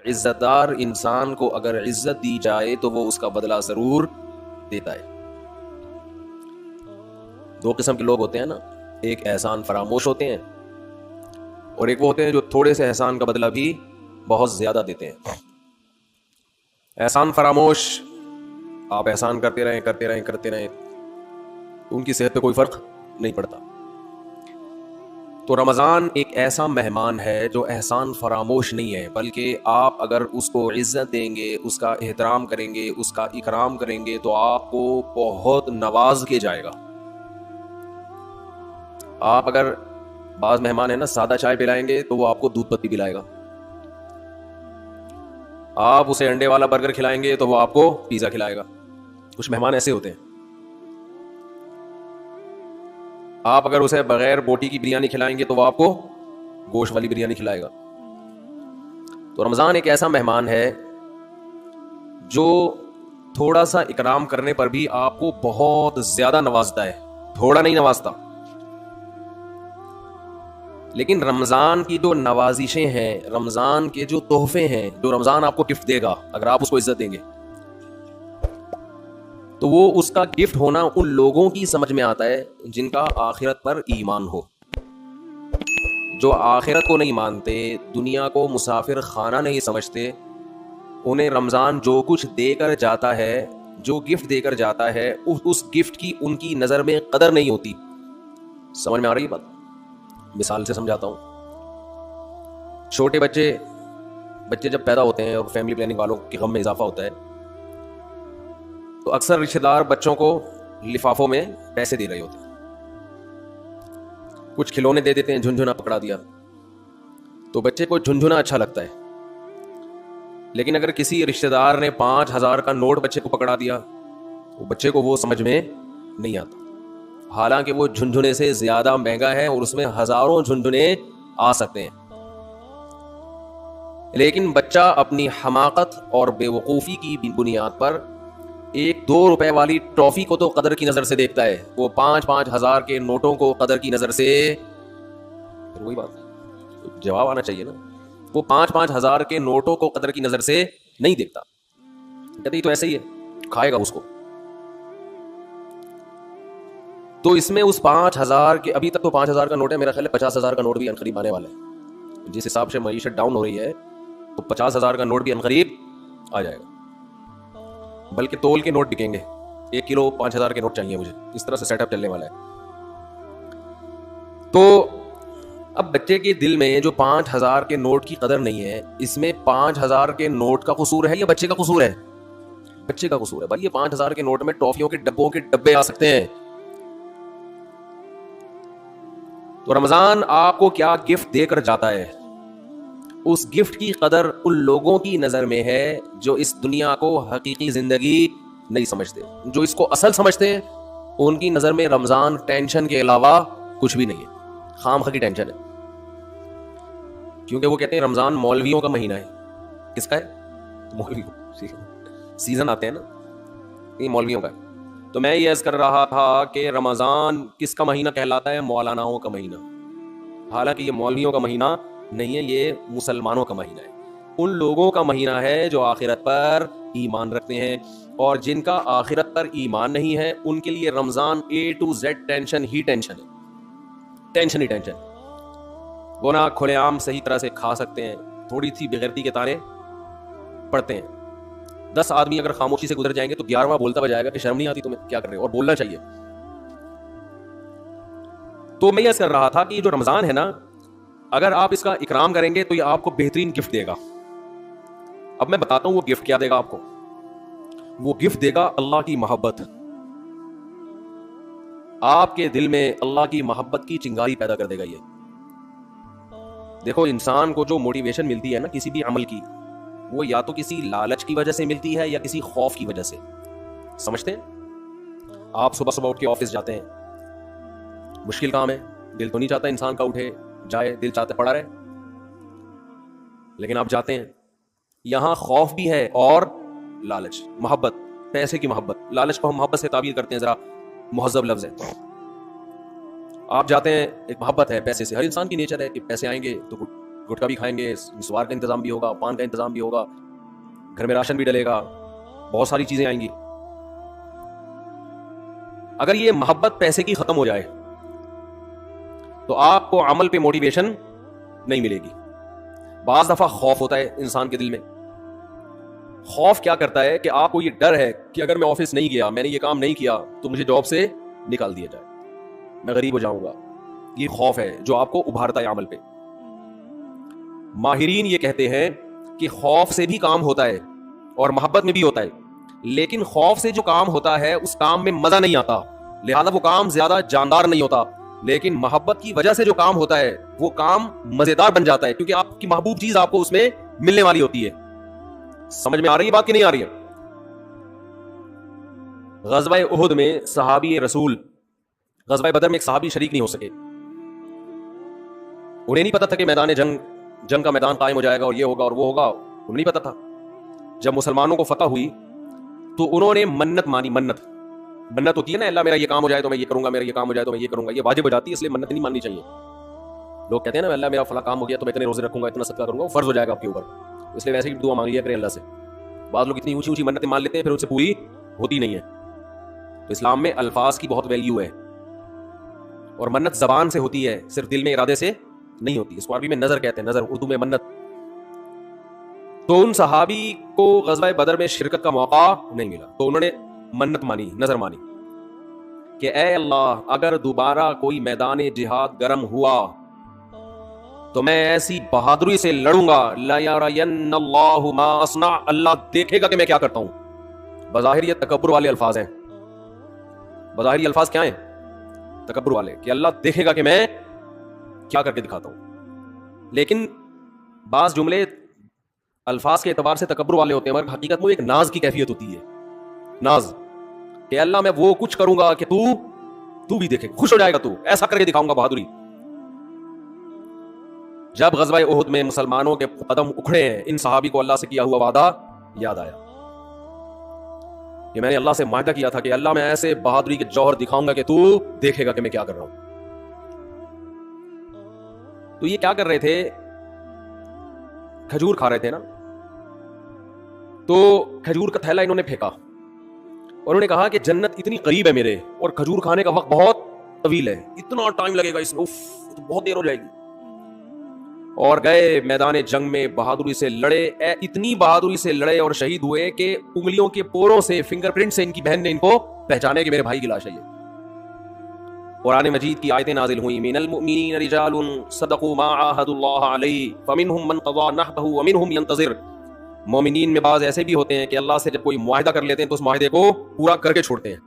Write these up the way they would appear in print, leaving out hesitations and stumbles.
عزت دار انسان کو اگر عزت دی جائے تو وہ اس کا بدلہ ضرور دیتا ہے. دو قسم کے لوگ ہوتے ہیں نا, ایک احسان فراموش ہوتے ہیں اور ایک وہ ہوتے ہیں جو تھوڑے سے احسان کا بدلہ بھی بہت زیادہ دیتے ہیں. احسان فراموش, آپ احسان کرتے رہیں, ان کی صحت پہ کوئی فرق نہیں پڑتا. تو رمضان ایک ایسا مہمان ہے جو احسان فراموش نہیں ہے, بلکہ آپ اگر اس کو عزت دیں گے, اس کا احترام کریں گے, اس کا اکرام کریں گے تو آپ کو بہت نواز کے جائے گا. آپ اگر بعض مہمان ہیں نا سادہ چائے پلائیں گے تو وہ آپ کو دودھ پتی پلائے گا. آپ اسے انڈے والا برگر کھلائیں گے تو وہ آپ کو پیزا کھلائے گا. کچھ مہمان ایسے ہوتے ہیں. آپ اگر اسے بغیر بوٹی کی بریانی کھلائیں گے تو وہ آپ کو گوشت والی بریانی کھلائے گا. تو رمضان ایک ایسا مہمان ہے جو تھوڑا سا اکرام کرنے پر بھی آپ کو بہت زیادہ نوازتا ہے, تھوڑا نہیں نوازتا. لیکن رمضان کی جو نوازشیں ہیں, رمضان کے جو تحفے ہیں, جو رمضان آپ کو گفٹ دے گا اگر آپ اس کو عزت دیں گے, تو وہ اس کا گفٹ ہونا ان لوگوں کی سمجھ میں آتا ہے جن کا آخرت پر ایمان ہو. جو آخرت کو نہیں مانتے, دنیا کو مسافر خانہ نہیں سمجھتے, انہیں رمضان جو کچھ دے کر جاتا ہے, جو گفٹ دے کر جاتا ہے, اس گفٹ کی ان کی نظر میں قدر نہیں ہوتی. سمجھ میں آ رہی بات؟ مثال سے سمجھاتا ہوں. چھوٹے بچے جب پیدا ہوتے ہیں اور فیملی پلاننگ والوں کے غم میں اضافہ ہوتا ہے تو اکثر رشتہ دار بچوں کو لفافوں میں پیسے دے رہے ہوتے ہیں. کچھ کھلونے دے دیتے ہیں, جھنجھنا پکڑا دیا, تو بچے کو جھنجھنا اچھا لگتا ہے. لیکن اگر کسی رشتہ دار نے 5,000 کا نوٹ بچے کو پکڑا دیا تو بچے کو وہ سمجھ میں نہیں آتا, حالانکہ وہ جھنجھنے سے زیادہ مہنگا ہے اور اس میں ہزاروں جھنجھنے آ سکتے ہیں. لیکن بچہ اپنی حماقت اور بے وقوفی کی بنیاد پر 1-2 روپے والی ٹرافی کو تو قدر کی نظر سے دیکھتا ہے, وہ 5,000 کے نوٹوں کو قدر کی نظر سے, وہی بات جواب آنا چاہیے نا, وہ 5,000 کے نوٹوں کو قدر کی نظر سے نہیں دیکھتا. کہتے ہی تو ایسے ہی ہے, کھائے گا اس کو. تو اس میں اس 5,000 کے, ابھی تک تو 5,000 کا نوٹ ہے, میرا خیال ہے 50,000 کا نوٹ بھی عنقریب آنے والا ہے. جس حساب سے معیشت ڈاؤن ہو رہی ہے تو 50,000 کا نوٹ بھی عنقریب آ جائے گا. بلکہ تول کے نوٹ بکیں گے, 1 کلو 5,000 کے نوٹ چاہیے مجھے, اس طرح سے سیٹ اپ چلنے والا ہے. تو اب بچے کے دل میں جو 5,000 کے نوٹ کی قدر نہیں ہے, اس میں 5,000 کے نوٹ کا قصور ہے یا بچے کا قصور ہے؟ بچے کا قصور ہے. بھائی یہ 5,000 کے نوٹ میں ٹافیوں کے ڈبوں کے ڈبے آ سکتے ہیں. تو رمضان آپ کو کیا گفٹ دے کر جاتا ہے, اس گفٹ کی قدر ان لوگوں کی نظر میں ہے جو اس دنیا کو حقیقی زندگی نہیں سمجھتے. جو اس کو اصل سمجھتے ہیں ان کی نظر میں رمضان ٹینشن کے علاوہ کچھ بھی نہیں ہے, خام خواہ کی ٹینشن ہے. کیونکہ وہ کہتے ہیں رمضان مولویوں کا مہینہ ہے. کس کا ہے؟ مولویوں. سیزن آتے ہیں نا, یہ مولویوں کا ہے. تو میں یہ عرض کر رہا تھا کہ رمضان کس کا مہینہ کہلاتا ہے؟ مولاناؤں کا مہینہ. حالانکہ یہ مولویوں کا مہینہ نہیں ہے, یہ مسلمانوں کا مہینہ ہے. ان لوگوں کا مہینہ ہے جو آخرت پر ایمان رکھتے ہیں, اور جن کا آخرت پر ایمان نہیں ہے ان کے لیے رمضان A to Z tension he tension ہے. ٹینشن ہی ٹینشن. وہ نہ کھلے عام صحیح طرح سے کھا سکتے ہیں, تھوڑی سی بغیرتی کے تانے پڑتے ہیں. 10 آدمی اگر خاموشی سے گزر جائیں گے تو 11واں بولتا ہوا جائے گا کہ شرم نہیں آتی تمہیں, کیا کر رہے ہو, اور بولنا چاہیے. تو میں یہ کر رہا تھا کہ یہ جو رمضان ہے نا, اگر آپ اس کا اکرام کریں گے تو یہ آپ کو بہترین گفٹ دے گا. اب میں بتاتا ہوں وہ گفٹ کیا دے گا آپ کو. وہ گفٹ دے گا اللہ کی محبت. آپ کے دل میں اللہ کی محبت کی چنگاری پیدا کر دے گا. یہ دیکھو, انسان کو جو موٹیویشن ملتی ہے نا کسی بھی عمل کی, وہ یا تو کسی لالچ کی وجہ سے ملتی ہے یا کسی خوف کی وجہ سے. سمجھتے ہیں؟ آپ صبح صبح اٹھ کے آفس جاتے ہیں, مشکل کام ہے, دل تو نہیں چاہتا انسان کا اٹھے جائے, دل چاہتا پڑا رہے, لیکن آپ جاتے ہیں. یہاں خوف بھی ہے اور لالچ, محبت, پیسے کی محبت. لالچ کو ہم محبت سے تعبیر کرتے ہیں, ذرا مہذب لفظ ہے. آپ جاتے ہیں, ایک محبت ہے پیسے سے, ہر انسان کی نیچر ہے کہ پیسے آئیں گے تو گٹکا بھی کھائیں گے, سوار کا انتظام بھی ہوگا, پان کا انتظام بھی ہوگا, گھر میں راشن بھی ڈلے گا, بہت ساری چیزیں آئیں گی. اگر یہ محبت پیسے کی ختم ہو جائے تو آپ کو عمل پہ موٹیویشن نہیں ملے گی. بعض دفعہ خوف ہوتا ہے انسان کے دل میں. خوف کیا کرتا ہے کہ آپ کو یہ ڈر ہے کہ اگر میں آفس نہیں گیا, میں نے یہ کام نہیں کیا تو مجھے جاب سے نکال دیا جائے, میں غریب ہو جاؤں گا. یہ خوف ہے جو آپ کو ابھارتا ہے عمل پہ. ماہرین یہ کہتے ہیں کہ خوف سے بھی کام ہوتا ہے اور محبت میں بھی ہوتا ہے, لیکن خوف سے جو کام ہوتا ہے اس کام میں مزہ نہیں آتا, لہذا وہ کام زیادہ جاندار نہیں ہوتا. لیکن محبت کی وجہ سے جو کام ہوتا ہے وہ کام مزیدار بن جاتا ہے, کیونکہ آپ کی محبوب چیز آپ کو اس میں ملنے والی ہوتی ہے. سمجھ میں آ رہی ہے بات کہ نہیں آ رہی ہے؟ غزوہ احد میں صحابی رسول, غزوہ بدر میں ایک صحابی شریک نہیں ہو سکے. انہیں نہیں پتا تھا کہ میدان جنگ کا میدان قائم ہو جائے گا اور یہ ہوگا اور وہ ہوگا, انہیں نہیں پتا تھا. جب مسلمانوں کو فتح ہوئی تو انہوں نے منت مانی. منت ہوتی ہے نا, اللہ میرا یہ کام ہو جائے تو میں یہ کروں گا, میرا یہ کام ہو جائے تو میں یہ کروں گا. یہ واجب ہو جاتی ہے, اس لیے منت نہیں ماننی چاہیے. لوگ کہتے ہیں نا اللہ میرا فلاں کام ہو گیا تو میں اتنے روزے رکھوں گا, اتنا صدقہ کروں گا, وہ فرض ہو جائے گا آپ کے اوپر, اس لیے ویسے ہی دعا مانگ لیا کریں اللہ سے. بعض لوگ اتنی اونچی اونچی منتیں مان لیتے ہیں پھر ان سے پوری ہوتی نہیں ہے. تو اسلام میں الفاظ کی بہت ویلیو ہے, اور منت زبان سے ہوتی ہے, صرف دل میں ارادے سے نہیں ہوتی. اس کو عربی میں نظر کہتے ہیں, نظر, اردو میں منت. تو ان صحابی کو غزوہ بدر میں شرکت کا موقع نہیں ملا تو انہوں نے منت مانی, نظر مانی کہ اے اللہ اگر دوبارہ کوئی میدان جہاد گرم ہوا تو میں ایسی بہادری سے لڑوں گا, لا یرین اللہ ما اصنع, اللہ دیکھے گا کہ میں کیا کرتا ہوں. بظاہر یہ تکبر والے الفاظ ہیں. بظاہر یہ الفاظ کیا ہیں؟ تکبر والے, کہ اللہ دیکھے گا کہ میں کیا کر کے دکھاتا ہوں. لیکن بعض جملے الفاظ کے اعتبار سے تکبر والے ہوتے ہیں, مگر حقیقت میں ایک ناز کی کیفیت ہوتی ہے. ناز کہ اللہ میں وہ کچھ کروں گا کہ تو بھی دیکھے, خوش ہو جائے گا, تو ایسا کر کے دکھاؤں گا بہادری. جب غزوہ احد میں مسلمانوں کے قدم اکھڑے ہیں, ان صحابی کو اللہ سے کیا ہوا وعدہ یاد آیا کہ میں نے اللہ سے معاہدہ کیا تھا کہ اللہ میں ایسے بہادری کے جوہر دکھاؤں گا کہ تو دیکھے گا کہ میں کیا کر رہا ہوں. تو یہ کیا کر رہے تھے؟ کھجور کھا رہے تھے نا, تو کھجور کا تھیلا انہوں نے پھینکا اور انہوں نے کہا کہ جنت اتنی قریب ہے میرے, اور کھجور کھانے کا وقت بہت طویل ہے, اتنا ٹائم لگے گا اس میں, تو بہت دیر ہو جائے گی. اور گئے میدان جنگ میں, بہادری سے لڑے, اتنی بہادری سے لڑے اور شہید ہوئے کہ انگلیوں کے پوروں سے, فنگر پرنٹ سے ان کی بہن نے ان کو پہچانے کہ میرے بھائی کی لاش ہے یہ. قرآن مجید کی آیتیں نازل ہوئیں, من المؤمنین رجال صدقوا ما عاهدوا اللہ علیہ فمنهم من قضى نحبه ومنهم ينتظر. مومنین میں بعض ایسے بھی ہوتے ہیں کہ اللہ سے جب کوئی معاہدہ کر لیتے ہیں تو اس معاہدے کو پورا کر کے چھوڑتے ہیں.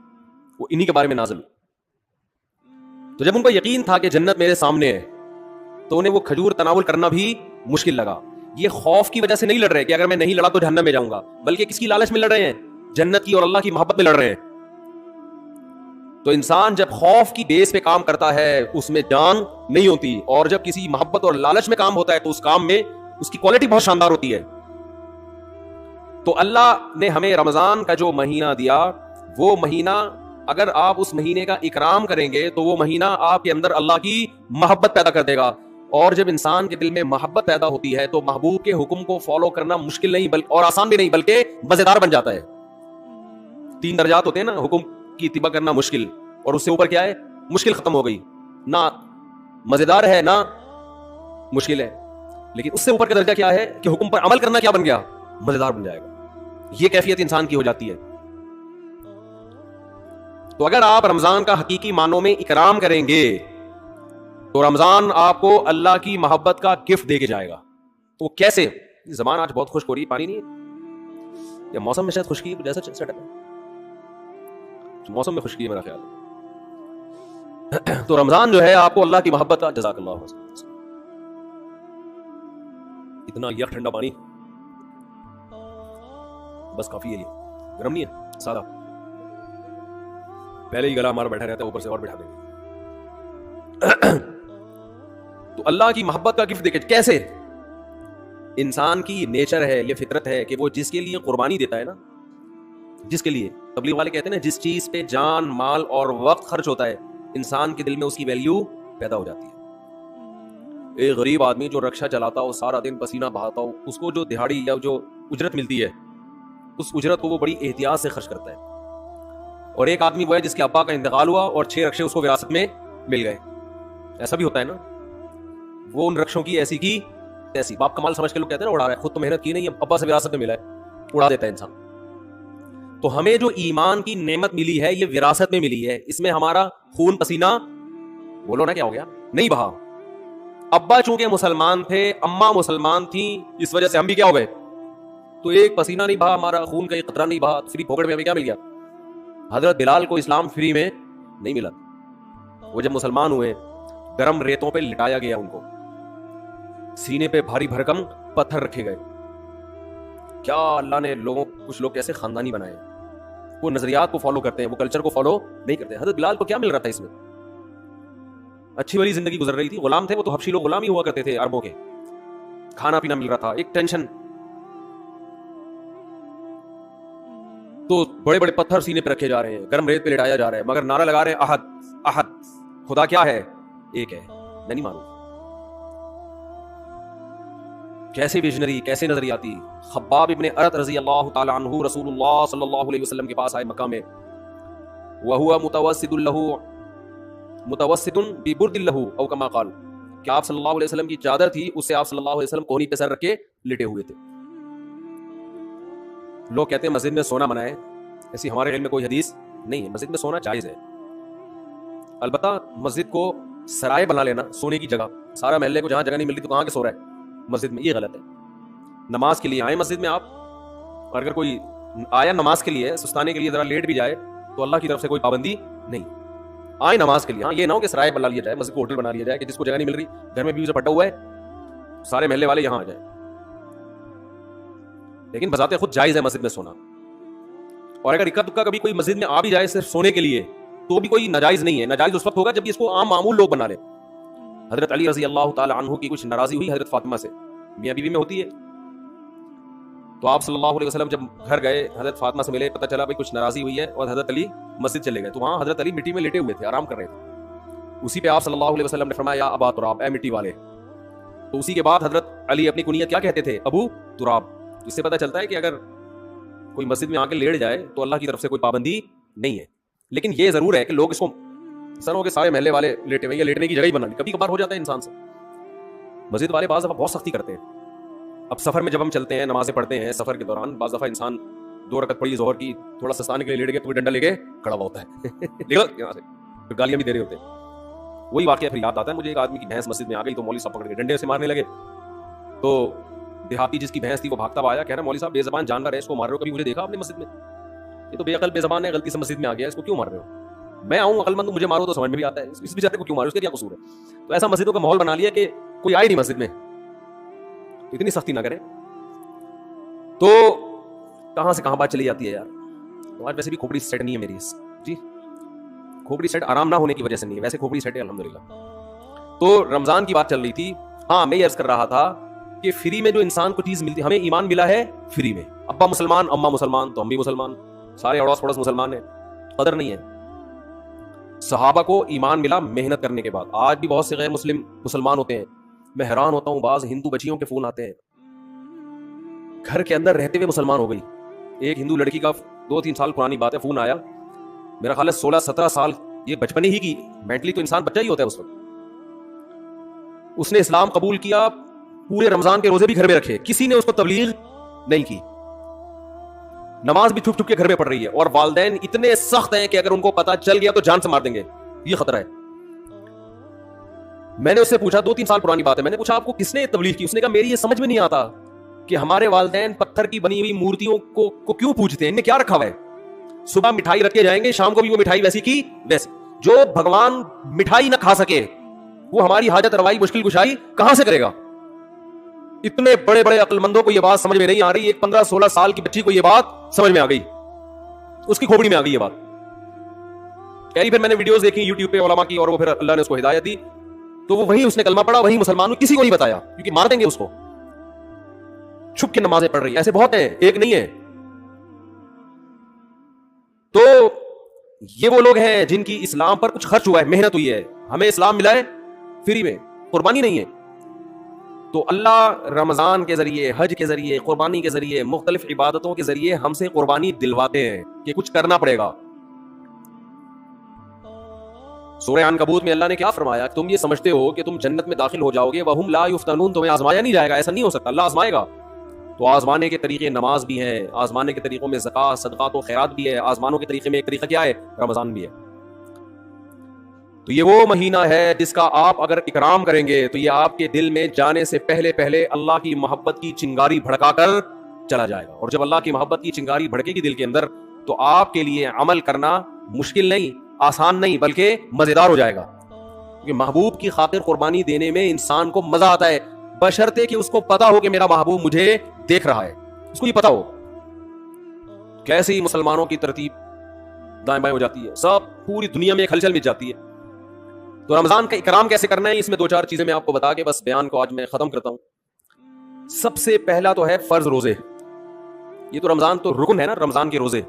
وہ انہی کے بارے میں نازل. تو جب ان کو یقین تھا کہ جنت میرے سامنے ہے تو انہیں وہ کھجور تناول کرنا بھی مشکل لگا. یہ خوف کی وجہ سے نہیں لڑ رہے کہ اگر میں نہیں لڑا تو جہنم میں جاؤں گا, بلکہ کس کی لالچ میں لڑ رہے ہیں؟ جنت کی اور اللہ کی محبت میں لڑ رہے ہیں. تو انسان جب خوف کی بیس پہ کام کرتا ہے اس میں جان نہیں ہوتی, اور جب کسی محبت اور لالچ میں کام ہوتا ہے تو اس کام میں اس کی کوالٹی بہت شاندار ہوتی ہے. تو اللہ نے ہمیں رمضان کا جو مہینہ دیا, وہ مہینہ اگر آپ اس مہینے کا اکرام کریں گے تو وہ مہینہ آپ کے اندر اللہ کی محبت پیدا کر دے گا. اور جب انسان کے دل میں محبت پیدا ہوتی ہے تو محبوب کے حکم کو فالو کرنا مشکل نہیں اور آسان بھی نہیں, بلکہ مزیدار بن جاتا ہے. 3 درجات ہوتے ہیں نا, حکم کی اتباع کرنا مشکل, اور اس سے اوپر کیا ہے؟ مشکل ختم ہو گئی, نہ مزیدار ہے نہ مشکل ہے. لیکن اس سے اوپر کا درجہ کیا ہے کہ حکم پر عمل کرنا کیا بن گیا؟ مزیدار بن جائے گا. یہ کیفیت انسان کی ہو جاتی ہے. تو اگر آپ رمضان کا حقیقی معنوں میں اکرام کریں گے تو رمضان آپ کو اللہ کی محبت کا گفٹ دے کے جائے گا. تو کیسے؟ زبان آج بہت خشک ہو رہی ہے, پانی نہیں ہے یا موسم میں شاید خشکی ہے, جیسا سیٹ ہے, موسم میں خشکی ہے میرا خیال ہے. تو رمضان جو ہے آپ کو اللہ کی محبت کا, جزاک اللہ, اتنا یک ٹھنڈا پانی بس کافی ہے. یہ گرم نہیں ہے, سادہ, پہلے ہی گلا ہمارا بیٹھا رہتا ہے, اوپر سے اور بٹھا دیں گے. تو اللہ کی محبت کا گفٹ دیکھے کیسے؟ انسان کی نیچر ہے, یہ فطرت ہے کہ وہ جس کے لیے قربانی دیتا ہے نا, جس کے لیے, تبلیغ والے کہتے ہیں نا, جس چیز پہ جان, مال اور وقت خرچ ہوتا ہے انسان کے دل میں اس کی ویلیو پیدا ہو جاتی ہے. ایک غریب آدمی جو رکشا چلاتا ہو, سارا دن پسینہ بہاتا ہو, اس کو جو دہاڑی یا جو اجرت ملتی ہے اس اجرت کو وہ بڑی احتیاط سے خرچ کرتا ہے. اور ایک آدمی وہ ہے جس کے ابا کا انتقال ہوا اور 6 رکشے اس کو وراثت میں مل گئے. ایسا بھی ہوتا ہے نا, وہ ان رکشوں کی ایسی کی ایسی, باپ کمال سمجھ کے لوگ کہتے ہیں نا اڑا رہا ہے, خود تو محنت کی نہیں, ابا سے وراثت میں ملا ہے, اڑا دیتا ہے انسان. تو ہمیں جو ایمان کی نعمت ملی ہے یہ وراثت میں ملی ہے, اس میں ہمارا خون پسینہ, بولو نا کیا ہو گیا, نہیں بہا. ابا چونکہ مسلمان تھے, اماں مسلمان تھیں, اس وجہ سے ہم بھی کیا ہو گئے, تو ایک پسینہ نہیں بہا, ہمارا خون کا ایک قطرہ نہیں بہا, فری پھوکٹ میں ہمیں کیا مل گیا. حضرت بلال کو اسلام فری میں نہیں ملا. وہ جب مسلمان ہوئے گرم ریتوں پہ لٹایا گیا, ان کو سینے پہ بھاری بھرکم پتھر رکھے گئے. کیا اللہ نے کچھ لوگ کیسے خاندانی بنائے, وہ نظریات کو فالو کرتے ہیں, وہ کلچر کو فالو نہیں کرتے. حضرت بلال کو کیا مل رہا تھا اس میں, اچھی والی زندگی گزر رہی تھی, غلام تھے وہ, تو حبشی لوگ غلام ہی ہوا کرتے تھے عربوں کے, کھانا پینا مل رہا تھا, ایک ٹینشن. تو بڑے بڑے پتھر سینے پہ رکھے جا رہے ہیں, گرم ریت پہ لٹایا جا رہا ہے, مگر نعرہ لگا رہے ہیں احد احد, خدا کیا ہے, ایک ہے, میں نہیں مانوں. کیسے ویژنری, کیسے نظریاتی. خباب ابن ارت رضی اللہ تعالی عنہ رسول اللہ صلی اللہ علیہ وسلم کے پاس آئے مکہ میں, وہو متوسط ببرد لہ او کما قال, کہ آپ صلی اللہ علیہ وسلم کی چادر تھی, اس سے آپ صلی اللہ علیہ وسلم کونی پہ سر رکھ کے لٹے ہوئے تھے. لوگ کہتے ہیں مسجد میں سونا منع ہے, ایسی ہمارے علم میں کوئی حدیث نہیں ہے. مسجد میں سونا جائز ہے, البتہ مسجد کو سرائے بنا لینا, سونے کی جگہ, سارا محلے کو جہاں جگہ نہیں مل رہی تو کہاں کے سو رہا ہے مسجد میں, یہ غلط ہے. نماز کے لیے آئے مسجد میں آپ, اور اگر کوئی آیا نماز کے لیے سستانے کے لیے ذرا لیٹ بھی جائے تو اللہ کی طرف سے کوئی پابندی نہیں, آئے نماز کے لیے. ہاں یہ نہ ہو کہ سرائے بنا لیا جائے, مسجد کو ہوٹل بنا لیا جائے کہ جس کو جگہ نہیں مل رہی, گھر میں بھی پٹا ہوا ہے, سارے محلے والے یہاں آ جائیں. لیکن بذات خود جائز ہے مسجد میں سونا. اور اگر اکا دکا کبھی کوئی مسجد میں آ بھی جائے صرف سونے کے لیے تو بھی کوئی ناجائز نہیں ہے. ناجائز اس وقت ہوگا جب اس کو عام معمول لوگ بنا لیں. حضرت علی رضی اللہ تعالی عنہ کی کچھ ناراضی ہوئی حضرت فاطمہ سے, میاں بیوی میں ہوتی ہے, تو آپ صلی اللہ علیہ وسلم جب گھر گئے حضرت فاطمہ سے ملے, پتہ چلا بھائی کچھ ناراضی ہوئی ہے, اور حضرت علی مسجد چلے گئے. تو وہاں حضرت علی مٹی میں لیٹے ہوئے تھے, آرام کر رہے تھے. اسی پہ آپ صلی اللہ علیہ وسلم نے فرمایا یا ابا تراب, اے مٹی والے. تو اسی کے بعد حضرت علی اپنی کنیت کیا کہتے تھے, ابو تراب. اس سے پتہ چلتا ہے کہ اگر کوئی مسجد میں آ کے لیٹ جائے تو اللہ کی طرف سے کوئی پابندی نہیں ہے. لیکن یہ ضرور ہے کہ لوگ اس کو سنوں کے سارے محلے والے لیٹے ہوئے, یا لیٹنے کی جگہ ہی بنا لی, کبھی کبھار ہو جاتا ہے انسان سے. مسجد والے بعض دفعہ بہت سختی کرتے ہیں. اب سفر میں جب ہم چلتے ہیں, نمازیں پڑھتے ہیں, سفر کے دوران بعض دفعہ انسان 2 رکعت پڑھی ظہر کی, تھوڑا سستانے کے لیے لیٹ گیا تو ڈنڈا لے کے کھڑا ہوا ہوتا ہے, یہاں سے پھر گالیاں بھی دے رہے ہوتے ہیں. وہی واقعہ پھر یاد آتا ہے مجھے, ایک آدمی کی بھینس مسجد میں آ گئی تو مولوی صاحب پکڑ کے ڈنڈے سے مارنے لگے. تو دیہاتی جس کی بھینس تھی وہ بھاگتا ہوا آیا, کہہ رہا مولوی صاحب بے زبان جانور ہے, اس کو مار رہے ہو, کبھی مجھے دیکھا آپ نے مسجد میں, یہ تو بے عقل بے زبان ہے, غلطی سے مسجد میں آ گیا, اس کو کیوں مار رہے ہو. میں آؤں عقل مند, مجھے مارو تو سمجھ میں بھی آتا ہے, اس بیچارے کو کیوں مارو, اس کا کیا قصور ہے. تو ایسا مسجدوں کا ماحول بنا لیا کہ کوئی آئے نہیں مسجد میں, اتنی سختی نہ کرے. تو کہاں سے کہاں بات چلی جاتی ہے یار. تو آج ویسے بھی کھوپڑی سیٹ نہیں ہے میری جی, کھوپڑی سیٹ آرام نہ ہونے کی وجہ سے نہیں ہے, ویسے کھوپڑی سیٹ ہے الحمدللہ. تو رمضان کی بات چل رہی تھی. ہاں میں یہ عرض کر رہا تھا کہ فری میں جو انسان کو چیز ملتی, ہمیں ایمان ملا ہے فری میں. ابا مسلمان, اماں مسلمان, تو ہم بھی مسلمان, سارے اڑوس پڑوس مسلمان ہیں, قدر نہیں ہے. صحابہ کو ایمان ملا محنت کرنے کے بعد. آج بھی بہت سے غیر مسلم مسلمان ہوتے ہیں, میں حیران ہوتا ہوں, بعض ہندو بچیوں کے فون آتے ہیں, گھر کے اندر رہتے ہوئے مسلمان ہو گئی. ایک ہندو لڑکی کا 2-3 سال پرانی بات ہے, فون آیا, میرا خیال ہے 16-17 سال, یہ بچپن ہی کی, مینٹلی تو انسان بچہ ہی ہوتا ہے اس وقت. اس نے اسلام قبول کیا, پورے رمضان کے روزے بھی گھر میں رکھے, کسی نے اس کو تبلیغ نہیں کی, نماز بھی چھپ چھپ کے گھر میں پڑھ رہی ہے, اور والدین اتنے سخت ہیں کہ اگر ان کو پتا چل گیا تو جان سے مار دیں گے, یہ خطرہ ہے. میں نے اس سے پوچھا, 2-3 سال پرانی بات ہے, میں نے پوچھا آپ کو کس نے تبلیغ کی. اس نے کہا میری یہ سمجھ میں نہیں آتا کہ ہمارے والدین پتھر کی بنی ہوئی مورتیوں کو کیوں پوجتے ہیں, ان نے کیا رکھا ہوا ہے. صبح مٹھائی رکھ کے جائیں گے, شام کو بھی وہ مٹھائی ویسی کی ویسی. جو بھگوان مٹھائی نہ کھا سکے وہ ہماری حاجت روائی مشکل کشائی کہاں سے کرے گا. اتنے بڑے بڑے عقل مندوں کو یہ بات سمجھ میں نہیں آ رہی. ایک 15-16 سال کی بچی کو یہ بات سمجھ میں آ گئی, اس کی کھوپڑی میں آ گئی یہ بات. پھر میں نے ویڈیوز دیکھی یوٹیوب پہ علماء کی, اور وہ پھر اللہ نے اس کو ہدایت دی, تو وہ وہیں اس نے کلمہ پڑھا, وہیں مسلمان, کسی کو نہیں بتایا کیونکہ مار دیں گے اس کو. چھپ کے نمازیں پڑھ رہی, ایسے بہت ہیں, ایک نہیں ہے. تو یہ وہ لوگ ہیں جن کی اسلام پر کچھ خرچ ہوا ہے, محنت ہوئی ہے. ہمیں اسلام ملا ہے فری میں, قربانی نہیں ہے. تو اللہ رمضان کے ذریعے، حج کے ذریعے، قربانی کے ذریعے، مختلف عبادتوں کے ذریعے ہم سے قربانی دلواتے ہیں کہ کچھ کرنا پڑے گا. سورہ عنکبوت میں اللہ نے کیا فرمایا؟ تم یہ سمجھتے ہو کہ تم جنت میں داخل ہو جاؤ گے، وَهُمْ لَا يُفْتَنُونَ، تمہیں آزمایا نہیں جائے گا. ایسا نہیں ہو سکتا، اللہ آزمائے گا. تو آزمانے کے طریقے نماز بھی ہیں، آزمانے کے طریقوں میں زکوٰۃ، صدقات و خیرات بھی ہے. آزمانوں کے طریقے میں ایک طریقہ کیا ہے؟ رمضان بھی ہے. تو یہ وہ مہینہ ہے جس کا آپ اگر اکرام کریں گے تو یہ آپ کے دل میں جانے سے پہلے پہلے اللہ کی محبت کی چنگاری بھڑکا کر چلا جائے گا. اور جب اللہ کی محبت کی چنگاری بھڑکے گی دل کے اندر تو آپ کے لیے عمل کرنا مشکل نہیں، آسان نہیں، بلکہ مزیدار ہو جائے گا. کیونکہ محبوب کی خاطر قربانی دینے میں انسان کو مزہ آتا ہے، بشرطے کہ اس کو پتا ہو کہ میرا محبوب مجھے دیکھ رہا ہے. اس کو یہ پتا ہو. کیسے ہی مسلمانوں کی ترتیب دائیں بائیں ہو جاتی ہے، سب پوری دنیا میں ایک ہلچل مچ جاتی ہے. تو رمضان کا اکرام کیسے کرنا ہے، اس میں 2-4 چیزیں میں آپ کو بتا کے بس بیان کو آج میں ختم کرتا ہوں. سب سے پہلا تو ہے فرض روزے. یہ تو رمضان تو رکن ہے نا، رمضان کے روزے.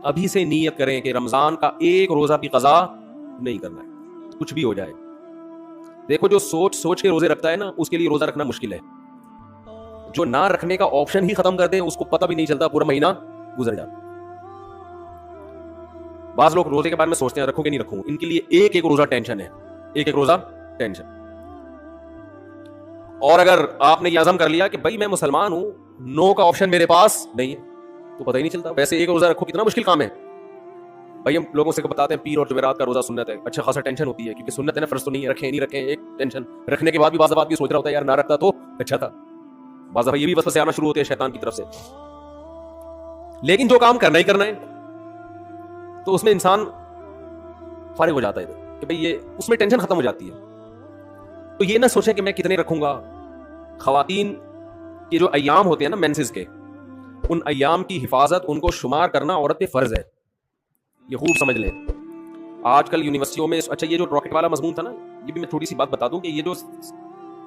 ابھی سے نیت کریں کہ رمضان کا ایک روزہ بھی قضا نہیں کرنا ہے، کچھ بھی ہو جائے. دیکھو جو سوچ کے روزے رکھتا ہے نا، اس کے لیے روزہ رکھنا مشکل ہے. جو نہ رکھنے کا آپشن ہی ختم کر دے اس کو پتہ بھی نہیں چلتا پورا مہینہ گزر جاتا. بعض لوگ روزے کے بارے میں سوچتے ہیں رکھوں کہ نہیں رکھوں، ان کے لیے ایک ایک روزہ ٹینشن ہے، ایک ایک روزہ ٹینشن. اور اگر آپ نے یہ عزم کر لیا کہ بھائی میں مسلمان ہوں، نو کا آپشن میرے پاس نہیں ہے، تو پتہ ہی نہیں چلتا. ویسے ایک روزہ رکھو کتنا مشکل کام ہے. بھائی ہم لوگوں سے بتاتے ہیں پیر اور جمعرات کا روزہ سنت ہے، اچھا خاصا ٹینشن ہوتی ہے کیونکہ سنت ہے نا، فرض تو نہیں ہے، رکھیں نہیں رکھیں ایک ٹینشن. رکھنے کے بعد بھی بعض بات بھی سوچ رہا ہوتا ہے یار نہ رکھتا تو اچھا تھا. بعض دفعہ یہ بھی وسوسے آنا شروع ہوتے ہیں شیطان کی طرف سے. لیکن جو کام کرنا ہی کرنا ہے تو اس میں انسان فارغ ہو جاتا ہے کہ بھئی یہ اس میں ٹینشن ختم ہو جاتی ہے. تو یہ نہ سوچیں کہ میں کتنے رکھوں گا. خواتین کے جو ایام ہوتے ہیں نا مینسز کے، ان ایام کی حفاظت، ان کو شمار کرنا عورت پہ فرض ہے. یہ خوب سمجھ لیں. آج کل یونیورسٹیوں میں اچھا یہ جو راکٹ والا مضمون تھا نا، یہ بھی میں تھوڑی سی بات بتا دوں کہ یہ جو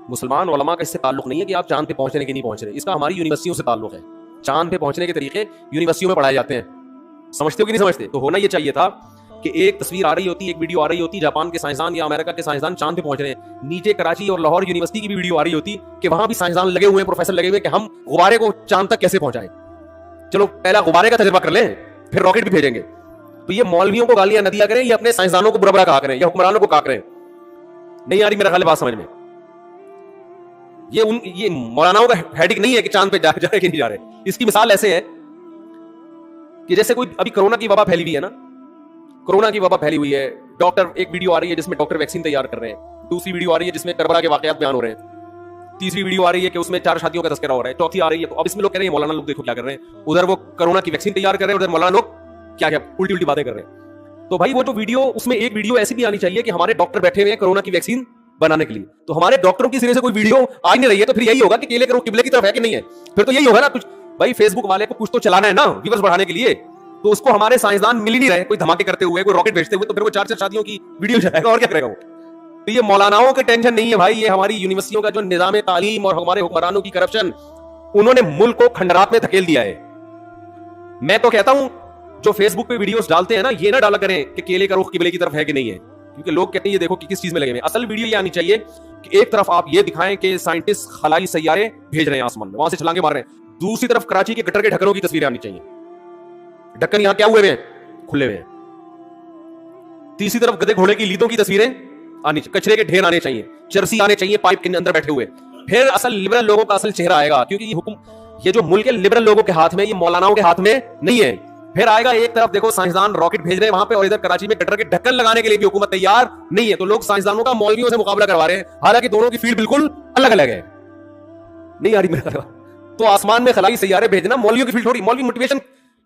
مسلمان علماء کا اس سے تعلق نہیں ہے کہ آپ چاند پہ پہنچنے کے نہیں پہنچ رہے، اس کا ہماری یونیورسٹیوں سے تعلق ہے. چاند پہ پہنچنے کے طریقے یونیورسٹیوں میں پڑھائے جاتے ہیں. سمجھتے ہو کہ نہیں سمجھتے؟ تو ہونا یہ چاہیے تھا کہ ایک تصویر آ رہی ہوتی، ایک ویڈیو آ رہی ہوتی، جاپان کے سائنسدان یا امریکہ کے سائنسدان چاند پہ پہنچ رہے ہیں، نیچے کراچی اور لاہور یونیورسٹی کی بھی ویڈیو آ رہی ہوتی کہ وہاں بھی سائنسدان لگے ہوئے ہیں، پروفیسر لگے ہوئے کہ ہم غبارے کو چاند تک کیسے پہنچائیں. چلو پہلا غبارے کا تجربہ کر لیں پھر راکٹ بھی بھیجیں گے. تو یہ مولویوں کو گالیاں نہ دیا کریں یا اپنے سائنسدانوں کو برا برا کہا کریں یا حکمرانوں کو کہا کریں. نہیں آ رہی میرا خیال ہے بات سمجھ میں. یہ مولاناؤں کا ہیڈک نہیں ہے کہ چاند پہ جا رہے کہ نہیں جا رہے. اس کی مثال ایسے ہے کہ جیسے کوئی ابھی کرونا کی وبا پھیلی ہوئی ہے نا، کرونا کی وبا پھیلی ہوئی ہے، ڈاکٹر ایک ویڈیو آ رہی ہے جس میں ڈاکٹر ویکسین تیار کر رہے ہیں، دوسری ویڈیو آ رہی ہے جس میں کربلا کے واقعات بیان ہو رہے ہیں، تیسری ویڈیو آ رہی ہے کہ اس میں 4 شادیوں کا تذکرہ ہو رہا ہے، چوتھی آ رہی ہے. تو اب اس میں لوگ کہہ رہے ہیں مولانا لوگ دیکھو کیا کر رہے ہیں، ادھر وہ کرونا کی ویکسین تیار کر رہے ہیں، ادھر مولانا لوگ کیا الٹی باتیں کر رہے ہیں. تو بھائی وہ جو ویڈیو، اس میں ایک ویڈیو ایسی بھی آنی چاہیے کہ ہمارے ڈاکٹر بیٹھے ہوئے ہیں کرونا کی ویکسین بنانے کے لیے. تو ہمارے ڈاکٹروں کی سرے سے کوئی ویڈیو آ نہیں رہی ہے تو پھر یہی ہوگا کہ کیلے کرو قبلے کی طرف ہے کہ نہیں ہے. پھر تو یہی ہوگا نا کچھ. بھائی فیس بک والے کو کچھ تو چلانا ہے نا ویورز بڑھانے کے لیے، تو اس کو ہمارے سائنسدان مل ہی نہیں رہے، کوئی دھماکے کرتے ہوئے، کوئی راکٹ بھیجتے ہوئے، تو پھر وہ 4 شادیوں کی ویڈیو چلائے گا اور کیا کرے گا وہ. تو یہ مولاناؤں کی ٹینشن نہیں ہے بھائی، یہ ہماری یونیورسٹیوں کا جو نظام تعلیم اور ہمارے حکمرانوں کی کرپشن، انہوں نے ملک کو کھنڈرات میں دھکیل دیا ہے. میں تو کہتا ہوں جو فیس بک پہ ویڈیوز ڈالتے ہیں نا، یہ نہ ڈالا کریں کہ کیلے کا رخ قبلے کی طرف ہے کہ نہیں ہے، کیونکہ لوگ کہتے ہیں یہ دیکھو کہ کس چیز میں لگے ہوئے. اصل ویڈیو یہ آنی چاہیے کہ ایک طرف آپ یہ دکھائیں کہ سائنٹسٹ خلائی سیارے بھیج رہے ہیں آسمان میں، وہاں سے چھلانگے مار رہے ہیں، دوسری طرف کراچی کے گٹر کے ڈھکنوں کی تصویریں آنی چاہیے، ڈھکن یہاں کیا ہوئے ہیں، کھلے ہوئے ہیں. تیسری طرف گدھے گھوڑے کی لیدوں کی تصویریں آنی چاہیے، کچرے کے ڈھیر آنے چاہیے، چرسی آنے چاہیے پائپ کے اندر بیٹھے ہوئے. پھر اصل لبرل لوگوں کا اصل چہرہ آئے گا، کیونکہ یہ حکم، یہ جو ملک ہے لبرل لوگوں کے ہاتھ میں، یہ مولاناؤں کے ہاتھ میں نہیں ہے. پھر آئے گا ایک طرف دیکھو سائنسدان راکٹ بھیج رہے ہیں وہاں پہ، اور ادھر کراچی میں گٹر کے ڈھکن لگانے کے لیے بھی حکومت تیار نہیں ہے. تو لوگ سائنسدانوں کا مولویوں سے مقابلہ کروا رہے ہیں، حالانکہ دونوں کی فیلڈ بالکل الگ الگ ہے. نہیں آ رہی میرا خیال. تو آسمان میں خلائی سیارے بھیجنا مولویوں کی فیلڈ تھوڑی. مولوی موٹیویشن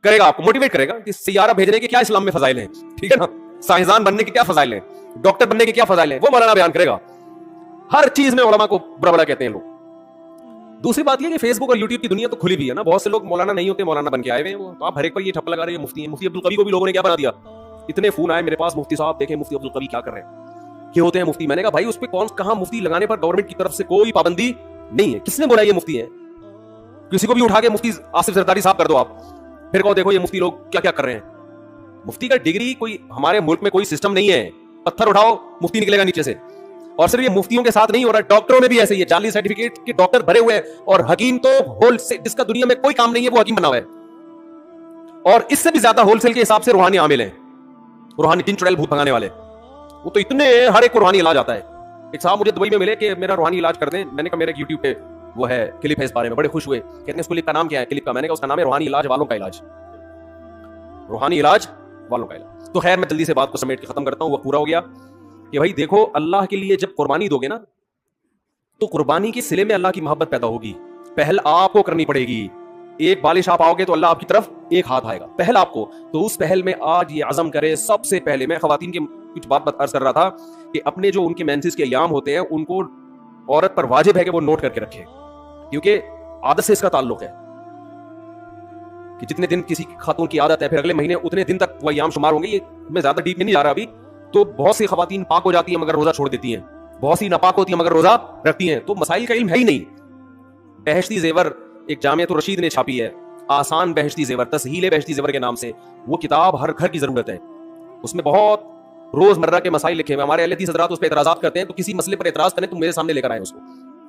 کرے گا، آپ کو موٹیویٹ کرے گا کہ سیارہ بھیجنے کے کیا اسلام میں فضائل ہیں، ٹھیک ہے نا، سائنسدان بننے کے کیا فضائل ہیں، ڈاکٹر بننے کے کیا فضائل ہیں، وہ مولانا بیان کرے گا. ہر چیز میں علماء کو برا برا کہتے ہیں لوگ. دوسری بات یہ کہ فیس بک اور یوٹیوب کی دنیا تو کھلی بھی ہے نا، بہت سے لوگ مولانا نہیں ہوتے، مولانا بن کے آئے ہوئے ہیں. تو آپ ہر ایک پر یہ ٹھپ لگا رہے ہیں مفتی ہیں. مفتی عبدالقوی کو بھی لوگوں نے کیا بنا دیا، اتنے فون آئے میرے پاس، مفتی صاحب دیکھیں مفتی عبدالقوی کیا کر رہے ہیں، یہ ہوتے ہیں مفتی. میں نے کہا بھائی اس پہ کہاں مفتی لگانے پر گورنمنٹ کی طرف سے کوئی پابندی نہیں ہے. کس نے بولا یہ مفتی ہے؟ کسی کو بھی اٹھا کے مفتی آصف زرداری صاحب کر دو آپ، پھر کہو دیکھو یہ مفتی لوگ کیا کیا کر رہے ہیں. مفتی کا ڈگری کوئی ہمارے ملک میں کوئی سسٹم نہیں ہے، پتھر اٹھاؤ مفتی نکلے گا نیچے سے. اور صرف یہ مفتیوں کے ساتھ نہیں ہو رہا، ڈاکٹروں میں بھی ایسے ہی ہے، جعلی سرٹیفکیٹ کے ڈاکٹر بھرے ہوئے ہیں، اور حکیم تو ہول سے جس کا دنیا میں کوئی کام نہیں ہے وہ حکیم بنا ہوا ہے، اور اس سے بھی زیادہ ہول سیل کے حساب سے روحانی عامل ہیں، روحانی جن چڑیل بھوت بھگانے والے، وہ تو اتنے ہر ایک کو روحانی علاج آتا ہے. ایک صاحب مجھے دبئی میں ملے کہ میرا روحانی علاج کر دیں، میں نے کہا میرے یوٹیوب پہ وہ ہے کلپ ہے اس بارے میں، بڑے خوش ہوئے، کہتے ہیں اس کلپ کا نام کیا ہے؟ کلپ کا میں نے کہا اس کا نام ہے روحانی علاج والوں کا علاج، روحانی علاج والوں کا علاج. تو خیر میں جلدی سے بات کو سمیٹ کے ختم کرتا ہوں، وہ پورا ہو گیا کہ بھائی دیکھو اللہ کے لیے جب قربانی دو گے نا تو قربانی کے صلے میں اللہ کی محبت پیدا ہوگی. پہل آپ کو کرنی پڑے گی، ایک بالش آپ آؤ گے تو اللہ آپ کی طرف ایک ہاتھ آئے گا، پہل آپ کو. تو اس پہل میں آج یہ عزم کرے سب سے پہلے، میں خواتین کی کچھ بات عرض کر رہا تھا کہ اپنے جو ان کے مینسز کے ایام ہوتے ہیں ان کو عورت پر واجب ہے کہ وہ نوٹ کر کے رکھے، کیونکہ عادت سے اس کا تعلق ہے کہ جتنے دن کسی خاتون کی عادت ہے پھر اگلے مہینے اتنے دن تک وہ ایام شمار ہوں گے. یہ میں زیادہ ڈیپ میں نہیں جا رہا ابھی. تو بہت سی خواتین پاک ہو جاتی ہیں مگر روزہ چھوڑ دیتی ہیں، بہت سی ناپاک ہوتی ہیں مگر روزہ رکھتی ہیں، تو مسائل کا علم ہے ہی نہیں. بہشتی زیور ایک جامعۃ الرشید نے چھاپی ہے، آسان بہشتی زیور، تسہیل بہشتی زیور کے نام سے. وہ کتاب ہر گھر کی ضرورت ہے، اس میں بہت روز مرہ کے مسائل لکھے ہوئے. ہمارے اہل حدیث حضرات اس پہ اعتراضات کرتے ہیں، تو کسی مسئلے پر اعتراض کریں تو میرے سامنے لے کر آئیں اس کو.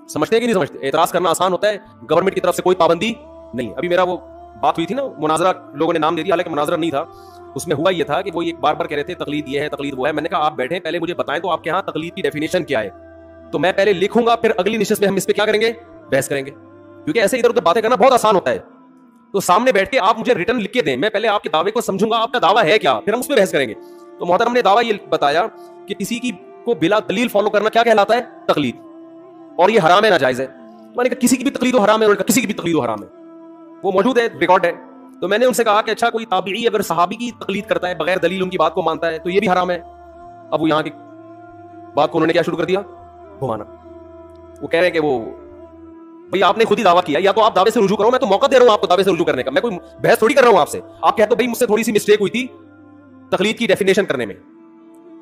سمجھتے ہیں کہ نہیں سمجھتے؟ اعتراض کرنا آسان ہوتا ہے، گورنمنٹ کی طرف سے کوئی پابندی نہیں. ابھی میرا وہ بات ہوئی تھی نا، مناظرہ لوگوں نے نام دے دیا، حالانکہ مناظرہ نہیں تھا. اس میں ہوا یہ تھا کہ وہ ایک بار کہہ رہے تھے تقلید یہ ہے تقلید وہ ہے. میں نے کہا آپ بیٹھیں پہلے مجھے بتائیں تو آپ کے ہاں تقلید کی ڈیفینیشن کیا ہے، تو میں پہلے لکھوں گا، پھر اگلی نشست میں ہم اس پہ کیا کریں گے، بحث کریں گے. کیونکہ ایسے ادھر ادھر باتیں کرنا بہت آسان ہوتا ہے. تو سامنے بیٹھ کے آپ مجھے ریٹرن لکھ کے دیں، میں پہلے آپ کے دعوے کو سمجھوں گا، آپ کا دعویٰ ہے کیا، پھر ہم اس پہ بحث کریں گے. تو محترم نے دعویٰ یہ بتایا کہ کسی کی کو بلا دلیل فالو کرنا کیا کہلاتا ہے، تقلید، اور یہ حرام ہے، ناجائز ہے. میں نے کہا کسی کی بھی تقلید حرام ہے، اور کسی کی بھی تقلید حرام ہے، وہ موجود ہے، ریکارڈ ہے. تو میں نے ان سے کہا کہ اچھا کوئی تابعی اگر صحابی کی تقلید کرتا ہے بغیر دلیل ان کی بات کو مانتا ہے تو یہ بھی حرام ہے. اب وہ یہاں کی بات کو انہوں نے کیا شروع کر دیا، گھمانا. وہ کہہ رہے ہیں کہ وہ بھئی آپ نے خود ہی دعویٰ کیا، یا تو آپ دعوے سے رجوع کرو، میں تو موقع دے رہا ہوں آپ کو دعوے سے رجوع کرنے کا، میں کوئی بحث تھوڑی کر رہا ہوں آپ سے. آپ کہتے ہو بھئی مجھ سے تھوڑی سی مسٹیک ہوئی تھی تقلید کی ڈیفینیشن کرنے میں،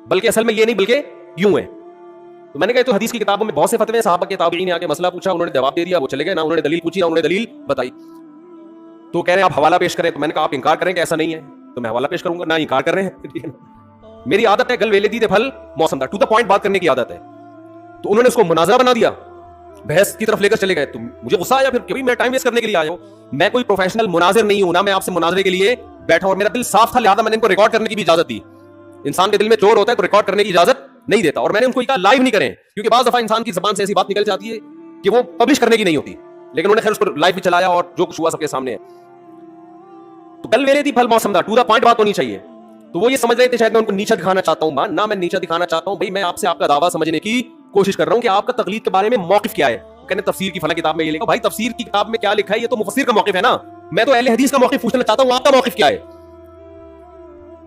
بلکہ اصل میں یہ نہیں بلکہ یوں ہے. تو میں نے کہا تو حدیث کی کتابوں میں بہت سے فتوے ہیں، صحابہ کے تابعین نے آ کے مسئلہ پوچھا، انہوں نے جواب دے دیا، وہ چلے گئے، نہ انہوں نے دلیل پوچھی نہ انہوں نے دلیل بتائی. تو کہہ رہے ہیں آپ حوالہ پیش کریں. تو میں نے کہا آپ انکار کریں کہ ایسا نہیں ہے، تو میں حوالہ پیش کروں گا. نہ انکار کر رہے ہیں میری عادت ہے گل ویلے دی تے پھل موسم دا، ٹو دا پوائنٹ بات کرنے کی عادت ہے. تو انہوں نے اس کو مناظرہ بنا دیا، بحث کی طرف لے کر چلے گئے. تو مجھے غصہ آیا پھر کہ میں ٹائم ویسٹ کرنے کے لیے آیا ہوں، میں کوئی پروفیشنل مناظر نہیں ہوں، نہ میں آپ سے مناظرے کے لیے بیٹھا ہوں. اور میرا دل صاف تھا، لہٰذا میں نے ان کو ریکارڈ کرنے کی بھی اجازت دی. انسان کے دل میں چور ہوتا ہے تو ریکارڈ کرنے کی اجازت نہیں دیتا. اور میں نے ان کو کہا لائیو نہیں کریں، کیونکہ بعض دفعہ انسان کی زبان سے ایسی بات نکل جاتی ہے کہ وہ پبلش کرنے کی نہیں ہوتی. لیکن انہوں نے خیر اس کو لائیو بھی چلایا اور جو کچھ ہوا سب کے سامنے ہے. تو کل میرے دی پھل موسم دا، ٹو دا پوائنٹ بات ہونی چاہیے. تو وہ یہ سمجھ رہے تھے شاید میں ان کو نیچا دکھانا چاہتا ہوں. نہ میں نیچا دکھانا چاہتا ہوں، بھائی میں آپ سے آپ کا دعویٰ سمجھنے کی کوشش کر رہا ہوں کہ آپ کا تقلید کے بارے میں موقف کیا ہے. کہنے تفسیر کی فلاں کتاب میں یہ لکھا. بھائی تفسیر کی کتاب میں کیا لکھا ہے یہ تو مفسر کا موقف ہے نا، میں تو اہل حدیث کا موقف پوچھنا چاہتا ہوں، آپ کا موقف کیا ہے.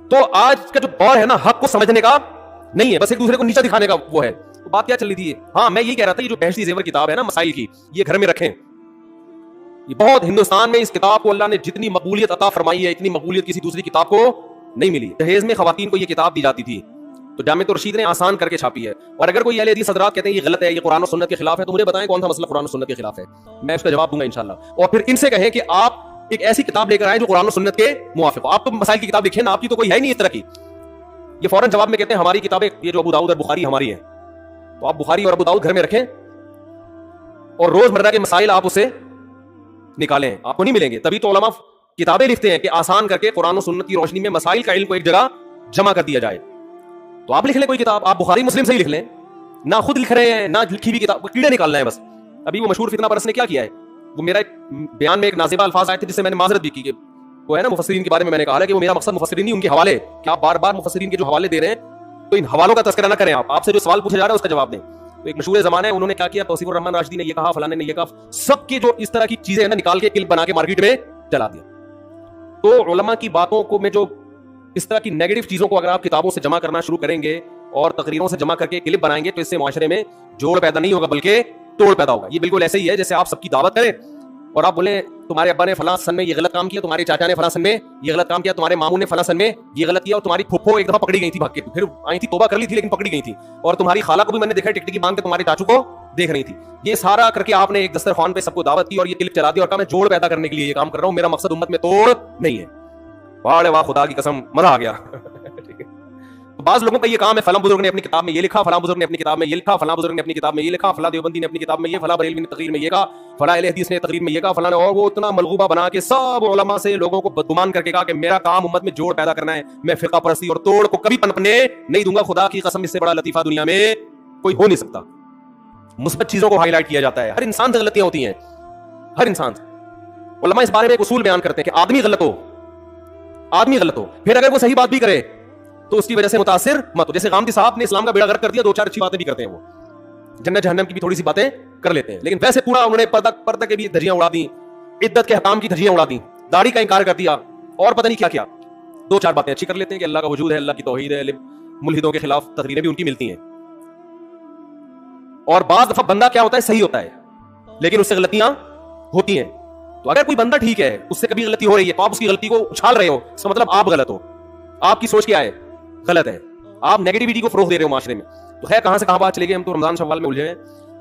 تو آج کا جو دور ہے نا حق کو سمجھنے کا نہیں ہے، بس ایک دوسرے کو نیچا دکھانے کا وہ ہے. تو بات کیا چل رہی تھی؟ ہاں میں یہی کہہ رہا تھا یہ جو بہشتی زیور کتاب ہے نا مسائل کی، یہ گھر میں رکھیں. یہ بہت ہندوستان میں اس کتاب کو اللہ نے جتنی مقبولیت عطا فرمائی ہے اتنی مقبولیت کسی دوسری کتاب کو نہیں ملی. جہیز میں خواتین کو یہ کتاب دی جاتی تھی تو جامعۃ الرشید نے آسان کر کے چھاپی ہے. اور اگر کوئی اہل حدیث حضرات کہتے ہیں یہ غلط ہے، یہ قرآن و سنت کے خلاف ہے، تو مجھے بتائیں کون سا مسئلہ قرآن و سنت کے خلاف ہے، میں اس کا جواب دوں گا انشاءاللہ. اور پھر ان سے کہیں کہ آپ ایک ایسی کتاب لے کر آئیں جو قرآن و سنت کے موافق ہو. آپ تو مسائل کی کتاب لکھیں نا، آپ کی تو کوئی ہے نہیں اس طرح کی. یہ فوراً جواب میں کہتے ہیں ہماری کتابیں یہ جو ابو داؤد اور بخاری ہماری ہیں. تو آپ بخاری اور ابو داؤد گھر میں رکھیں اور روز مرہ کے مسائل آپ اسے نکالیں، آپ کو نہیں ملیں گے. تبھی تو علماء کتابیں لکھتے ہیں کہ آسان کر کے قرآن و سنت کی روشنی میں مسائل کا علم کو ایک جگہ جمع کر دیا جائے. تو آپ لکھ لیں کوئی کتاب، آپ بخاری مسلم سے ہی لکھ لیں، نہ خود لکھ رہے ہیں نہ لکھی ہوئی کتاب، کیڑے نکالنا ہے بس. ابھی وہ مشہور فتنہ پرست نے کیا کیا ہے، وہ میرا ایک بیان میں ایک نازیبہ الفاظ آئے تھے جس سے میں نے معذرت بھی کی کہ وہ ہے نا مفسرین کے بارے میں نے کہا ہے کہ وہ میرا مقصد مفسرین نہیں ان کے حوالے، کہ آپ بار بار مفسرین کے جو حوالے دے رہے ہیں تو ان حوالوں کا تذکرہ نہ کریں، آپ سے جو سوال پوچھا جا رہا ہے اس کا جواب دیں. تو ایک مشہور زمانہ ہے انہوں نے کیا کیا، توصیف الرحمن راشدی نے یہ کہا، فلانے نے یہ کہا، سب کی جو اس طرح کی چیزیں ہیں نا نکال کے کلپ بنا کے مارکیٹ میں چلا دیا. تو علماء کی باتوں کو میں جو اس طرح کی نیگیٹو چیزوں کو اگر آپ کتابوں سے جمع کرنا شروع کریں گے اور تقریروں سے جمع کر کے کلپ بنائیں گے تو اس سے معاشرے میں جوڑ پیدا نہیں ہوگا بلکہ توڑ پیدا ہوگا. یہ بالکل ایسے ہی ہے جیسے آپ سب کی دعوت کریں اور آپ بولیں تمہارے ابا نے فلاں سن میں یہ غلط کام کیا، تمہارے چاچا نے فلاں سن میں یہ غلط کام کیا، تمہارے ماموں نے فلاں سن میں یہ غلط کیا، اور تمہاری پھپھو ایک دفعہ پکڑی گئی تھی بھاگ کے، پھر آئی تھی توبہ کر لی تھی لیکن پکڑی گئی تھی، اور تمہاری خالہ کو بھی میں نے دیکھا ٹکٹکی مانگ کے تمہارے چاچو کو دیکھ رہی تھی. یہ سارا کر کے آپ نے ایک دسترخوان پہ سب کو دعوت کی اور یہ کلپ چلا دی اور کہا میں جوڑ پیدا کرنے کے لیے یہ کام کر رہا ہوں، میرا مقصد امت میں توڑ نہیں ہے. واہ واہ خدا کی قسم مزہ آ گیا. بعض لوگوں کا یہ کام ہے فلاں بزرگ نے اپنی کتاب میں یہ لکھا, فلاں بزرگ نے اپنی کتاب میں یہ لکھا, فلاں بزرگ نے اپنی کتاب میں یہ لکھا, فلاں دیوبندی نے اپنی کتاب میں یہ, فلاں بریلوی نے تقریر میں یہ کہا, فلاں اہل حدیث نے تقریر میں یہ کہا, فلاں نے, اور وہ اتنا ملغوبہ بنا کے سب علماء سے لوگوں کو بدگمان کر کے کہا کہ میرا کام امت میں جوڑ پیدا کرنا ہے, میں فرقہ پرستی اور توڑ کو کبھی پنپنے نہیں دوں گا, خدا کی قسم اس سے بڑا لطیفہ دنیا میں کوئی ہو نہیں سکتا. مثبت چیزوں کو ہائی لائٹ کیا جاتا ہے. ہر انسان سے غلطیاں ہوتی ہیں, ہر انسان سے. علماء اس بارے میں ایک اصول بیان کرتے ہیں کہ آدمی غلط ہو, پھر اگر وہ صحیح بات بھی کرے تو اس کی وجہ سے متاثر مت ہو. جیسے غامدی صاحب نے اسلام کا بیڑا غرق کر دیا, 2-4 اچھی باتیں بھی کرتے ہیں, وہ جنت جہنم کی بھی تھوڑی سی باتیں کر لیتے ہیں, لیکن ویسے پورا انہوں نے پردہ کے بھی دھجیاں اڑا دیں, عدت کے حکام کی دھجیاں اڑا دیں, داڑھی کا انکار کر دیا, اور پتہ نہیں کیا کیا. 2-4 باتیں اچھی کر لیتے ہیں کہ اللہ کا وجود ہے, اللہ کی توحید ہے, ملحدوں کے خلاف تقریریں بھی ان کی ملتی ہیں. اور بعض دفعہ بندہ کیا ہوتا ہے, صحیح ہوتا ہے لیکن اس سے غلطیاں ہوتی ہیں. تو اگر کوئی بندہ ٹھیک ہے, اس سے کبھی غلطی ہو رہی ہے, تو آپ اس کی غلطی کو اچھال رہے ہو, اس کا مطلب آپ غلط ہو, آپ کی سوچ کیا ہے, غلط ہے, آپ نیگیٹیوٹی کو فروغ دے رہے ہو معاشرے میں. تو خیر کہاں سے کہاں بات چلے گئی, ہم تو رمضان شوال میں الجھے ہیں.